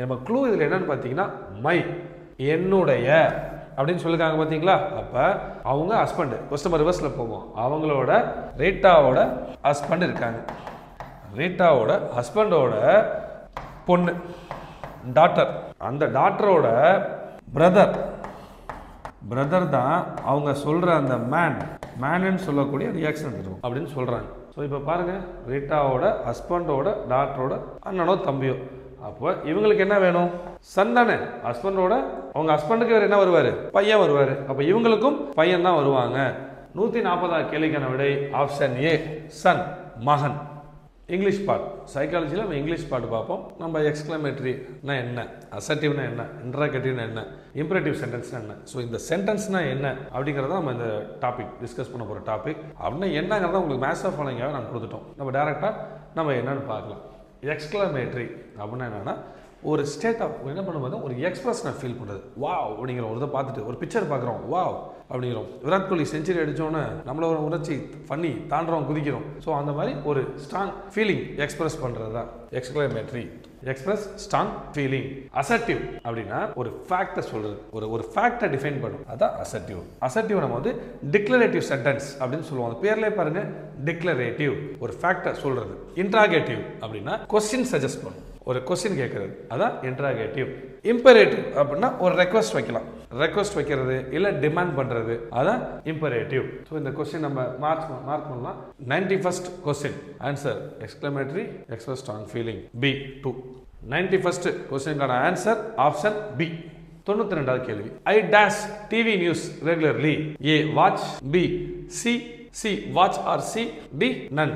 நம்ம க்ளூ இதில் என்னன்னு பார்த்தீங்கன்னா, மை என்னுடைய அப்படின்னு சொல்லியிருக்காங்க பார்த்தீங்களா. அப்போ அவங்க ஹஸ்பண்டு, கொஸ்டின் ரிவர்ஸில் போவோம், அவங்களோட ரீட்டாவோட ஹஸ்பண்ட் இருக்காங்க, ரீட்டாவோட ஹஸ்பண்டோட பொண்ணு டாட்டர், அந்த டாட்டரோட பிரதர் தான் அவங்க சொல்ற அந்த மேன்னு சொல்லக்கூடிய ரியாக்ஷன் இருக்கும் அப்படின்னு சொல்றாங்க. ஸோ இப்போ பாருங்க, ரீட்டாவோட ஹஸ்பண்டோட டாட்டரோட அண்ணனோ தம்பியோ, அப்போ இவங்களுக்கு என்ன வேணும், சன் தானே. ஹஸ்பண்டோட அவங்க ஹஸ்பண்டுக்கு வேற என்ன வருவாரு, பையன் வருவாரு. அப்போ இவங்களுக்கும் பையன் தான் வருவாங்க. 140 கேள்விக்கான விடை ஆப்ஷன் ஏ சன், மகன். இங்கிலீஷ் பார்ட், சைக்காலஜியில் நம்ம இங்கிலீஷ் பார்ட் பார்ப்போம். நம்ம எக்ஸ்க்ளமேட்டரினா என்ன, அசர்ட்டிவ்னா என்ன, இன்ட்ராகேட்டிவ்னா என்ன, இம்பரேட்டிவ் சென்டென்ஸ்னா என்ன, ஸோ இந்த சென்டென்ஸ்னா என்ன அப்படிங்கிறத நம்ம இந்த டாபிக் டிஸ்கஸ் பண்ண போகிற டாபிக். அப்படின்னா என்னங்கிறத உங்களுக்கு மேத்ஸ் ஆஃப் ஃபாலோயிங்காக நாங்கள் கொடுத்துட்டோம். நம்ம டேரெக்டாக நம்ம என்னன்னு பார்க்கலாம். எக்ஸ்க்ளமேட்டரி அப்படின்னா என்னென்னா, ஒரு ஸ்டேட் ஆஃப் என்ன பண்ணும்போது ஒரு எக்ஸ்பிரஷனை ஃபீல் பண்ணுறது. வாவ் அப்படிங்கிற ஒரு இதை பார்த்துட்டு ஒரு பிக்சர் பார்க்குறோம், வாவ் அப்படிங்கிறோம். விராட் கோலி செஞ்சுரி அடித்தோன்னே நம்மள ஒரு உணர்ச்சி பண்ணி தாண்டுறோம், குதிக்கிறோம். ஸோ அந்த மாதிரி ஒரு ஸ்ட்ராங் ஃபீலிங் எக்ஸ்பிரஸ் பண்ணுறது தான் exclamatory. Express strong feeling. Assertive அப்படின்னா ஒரு ஃபேக்டை சொல்றது, ஒரு ஃபேக்டை டிஃபைன் பண்ணும், அதான் அசர்ட்டிவ். அசர்ட்டிவ் நம்ம வந்து டிக்ளரேட்டிவ் சென்டென்ஸ் அப்படின்னு சொல்லுவோம். பேர்லேயே பாருங்க, டிக்ளரேட்டிவ் ஒரு ஃபேக்டை சொல்றது. இன்ட்ராகேட்டிவ் அப்படின்னா கொஸ்டின் சஜஸ்ட் பண்ணும், ஒரு கொஸ்டின் கேட்கறது, அதான் இன்ட்ராகேட்டிவ். இம்பரேட்டிவ் அப்படின்னா ஒரு ரெக்வஸ்ட் வைக்கலாம், ரெக்வஸ்ட் வைக்கிறது இல்ல டிமாண்ட் பண்றது, அதான் இம்பரேட்டிவ். ஸோ இந்த கொஸ்டின் நம்ம மார்க் பண்ணலாம். 91st question answer exclamatory, express strong feeling, B 2. 91st கொஸ்டினுக்கான ஆன்சர் ஆப்ஷன் பி. 92வது கேள்வி. I dash TV news regularly. A watch, B C watch R C, D none.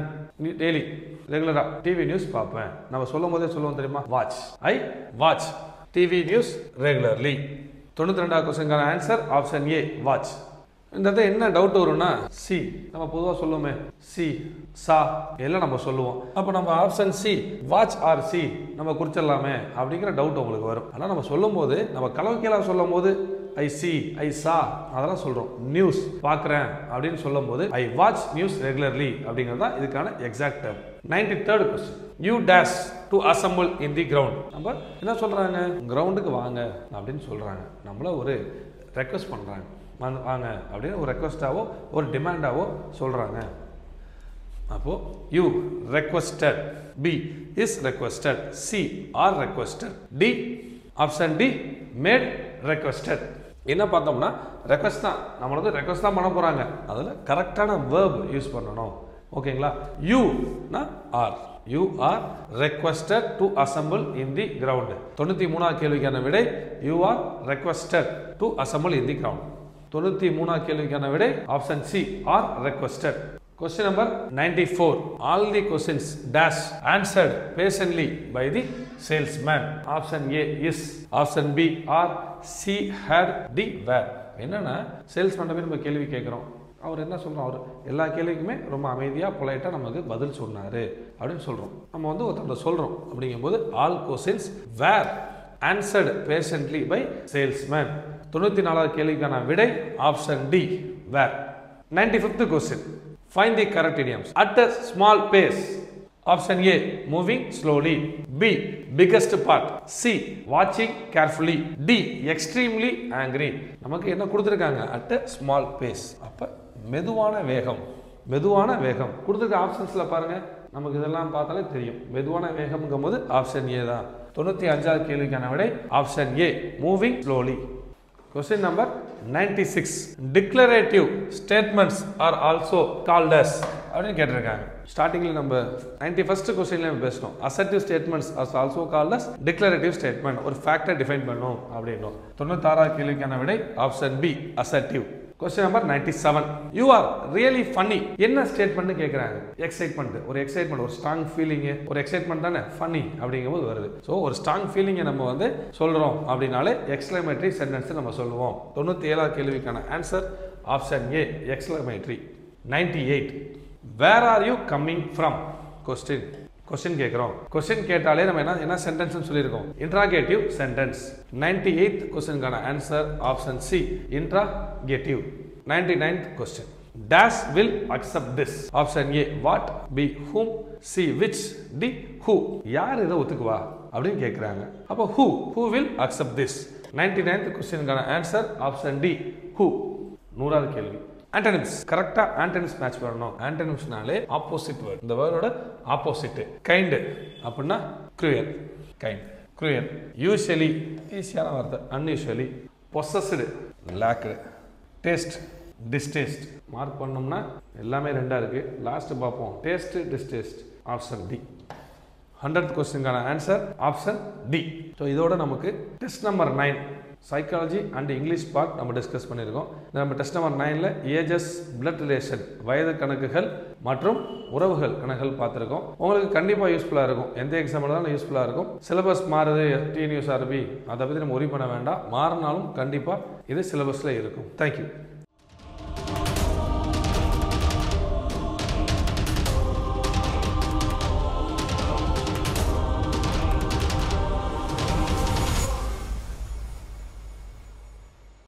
Daily ரெகுலரா டிவி நியூஸ் பார்ப்பேன். நம்ம சொல்லும் போதே சொல்லுவோம் தெரியுமா, watch. I watch TV news regularly. 92வது கொஸ்டினுக்கான ஆன்சர் ஆப்ஷன் ஏ வாட்ச். இந்த இடத்துல என்ன டவுட் வரும்னா, சி நம்ம பொதுவாக சொல்லுவோமே, சி சா எல்லாம் நம்ம சொல்லுவோம். அப்போ நம்ம option C watch R C நம்ம குறிச்சிடலாமே அப்படிங்கிற டவுட் உங்களுக்கு வரும். ஆனால் நம்ம சொல்லும் போது, நம்ம கலவைக்கெல்லாம் சொல்லும் போது ஐ சி, ஐ சா அதெல்லாம் சொல்கிறோம். நியூஸ் பார்க்குறேன் அப்படின்னு சொல்லும் போது ஐ வாட்ச் நியூஸ் ரெகுலர்லி அப்படிங்கிறது தான் இதுக்கான exact term. 93rd question. You dash to assemble in the ground. நம்ம என்ன சொல்கிறாங்க, கிரவுண்டுக்கு வாங்க அப்படின்னு சொல்கிறாங்க. நம்மள ஒரு ரெக்வஸ்ட் பண்ணுறாங்க, வாங்க அப்படின்னு ஒரு ரெக்வஸ்டாவோ ஒரு டிமாண்டாவோ சொல்கிறாங்க. அப்போது you requested, B is requested, C are requested, D option D made requested. என்ன பார்த்தோம்னா, ரெக்வஸ்ட் தான், நம்மள வந்து ரெக்வஸ்ட் தான் பண்ண போகிறாங்க, அதில் கரெக்டான வேர்ப் யூஸ் பண்ணணும். ஓகேங்களா. யூ னா are, you are requested to assemble in the ground. 93வது கேள்விக்கான விடை you are requested to assemble in the ground. 93வது கேள்விக்கான விடை option C are requested. Question number 94. All the questions dash answered patiently by the salesman. Option A is, option B or C had the where. என்னன்னா சேல்ஸ்மேன் போய் நம்ம கேள்வி கேட்குறோம், அவர் என்ன சொல்கிறோம், அவர் எல்லா கேள்விக்குமே ரொம்ப அமைதியாக பொலைட்டாக நமக்கு பதில் சொன்னார் அப்படின்னு சொல்கிறோம். நம்ம வந்து ஒருத்தர் சொல்கிறோம் அப்படிங்கும்போது all questions were answered patiently by salesman. 94வது கேள்விக்கான விடை option D were. 95th question, find the correct idioms. At a small pace. Option A, moving slowly. B, biggest part. C, watching carefully. D, extremely angry. நமக்கு என்ன கொடுத்துருக்காங்க, at a small pace. அப்போ மெதுவான வேகம், மெதுவான வேகம் கொடுத்துருக்க ஆப்ஷன்ஸில் பாருங்கள், நமக்கு இதெல்லாம் பார்த்தாலே தெரியும். மெதுவான வேகம்ங்கும் போது ஆப்ஷன் ஏ தான். 95வது கேள்விக்கான விடை option A, moving slowly. Question number 96. Declarative statements are also called as அப்படின்னு கேட்டிருக்காங்க. ஸ்டார்டிங்கில் நம்ம 91st கொஸ்டின்ல பேசணும். Assertive statements are also called as declarative statement. ஒரு ஃபேக்டை டிஃபைன் பண்ணும் அப்படின்னும். 96வது கேள்விக்கான விடை option B, assertive. Question number 97. You are really funny. என்ன ஸ்டேட்மெண்ட் கேட்குறாங்க? எக்ஸைட்மெண்ட், ஒரு எக்ஸைட்மெண்ட், ஒரு ஸ்ட்ராங் ஃபீலிங்கு, ஒரு எக்ஸைட்மெண்ட் தானே ஃபன்னி அப்படிங்கும்போது வருது. ஸோ ஒரு ஸ்ட்ராங் ஃபீலிங்கை நம்ம வந்து சொல்கிறோம் அப்படின்னாலே எக்ஸ்க்ளமேட்டரி சென்டென்ஸ் நம்ம சொல்லுவோம். 97வது கேள்விக்கான answer option A, exclamatory. 98. Where are you coming from? Question கேட்குறோம். கொஸ்டின் கேட்டாலே நம்ம என்ன சென்டென்ஸ் சொல்லியிருக்கோம், இன்ட்ராகேட்டிவ் சென்டென்ஸ். 98th கொஸ்டினுக்கான answer option C, interrogative. 99th question, dash will accept this. Option A, what. B, whom. C, which. D, who. யார் இதை ஒத்துக்குவா அப்படின்னு கேட்குறாங்க. அப்போ who will accept this. 99th கொஸ்டினுக்கான ஆன்சர் ஆப்ஷன் டி, who. 100வது கேள்வி, ஆண்டனிம்ஸ். கரெக்டா ஆண்டனிம்ஸ் மேட்ச் பண்ணணும். ஆண்டனிம்ஸ்னாலே ஆப்போசிட் வேர்ட். இந்த வேர்டோட ஆப்போசிட். கைண்ட் அப்படின்னா க்ரூயல், கைண்ட், க்ரூயல். யூஷுவலி ஈஸியான வார்த்தை, unusually. Possessed, lacked. Taste, distaste. Mark பண்ணோம்னா எல்லாமே ரெண்டா இருக்கு. லாஸ்ட் பார்ப்போம், taste, distaste. Option D. 100th கொஸ்டினுக்கான ஆன்சர் ஆப்ஷன் டி. ஸோ இதோட நமக்கு test number 9 psychology and English part நம்ம டிஸ்கஸ் பண்ணியிருக்கோம். நம்ம டெஸ்ட் நம்பர் 9ல் ஏஜஸ், பிளட் ரிலேஷன், வயது கணக்குகள் மற்றும் உறவுகள் கணக்குகள் பார்த்துருக்கோம். உங்களுக்கு கண்டிப்பாக யூஸ்ஃபுல்லாக இருக்கும். எந்த எக்ஸாம் தான் யூஸ்ஃபுல்லாக இருக்கும். சிலபஸ் மாறுது, டிஎன்யூஎஸ்ஆர்பி, அதை பற்றி நம்ம ஒரி பண்ண வேண்டாம். மாறினாலும் கண்டிப்பாக இது சிலபஸில் இருக்கும். தேங்க்யூ.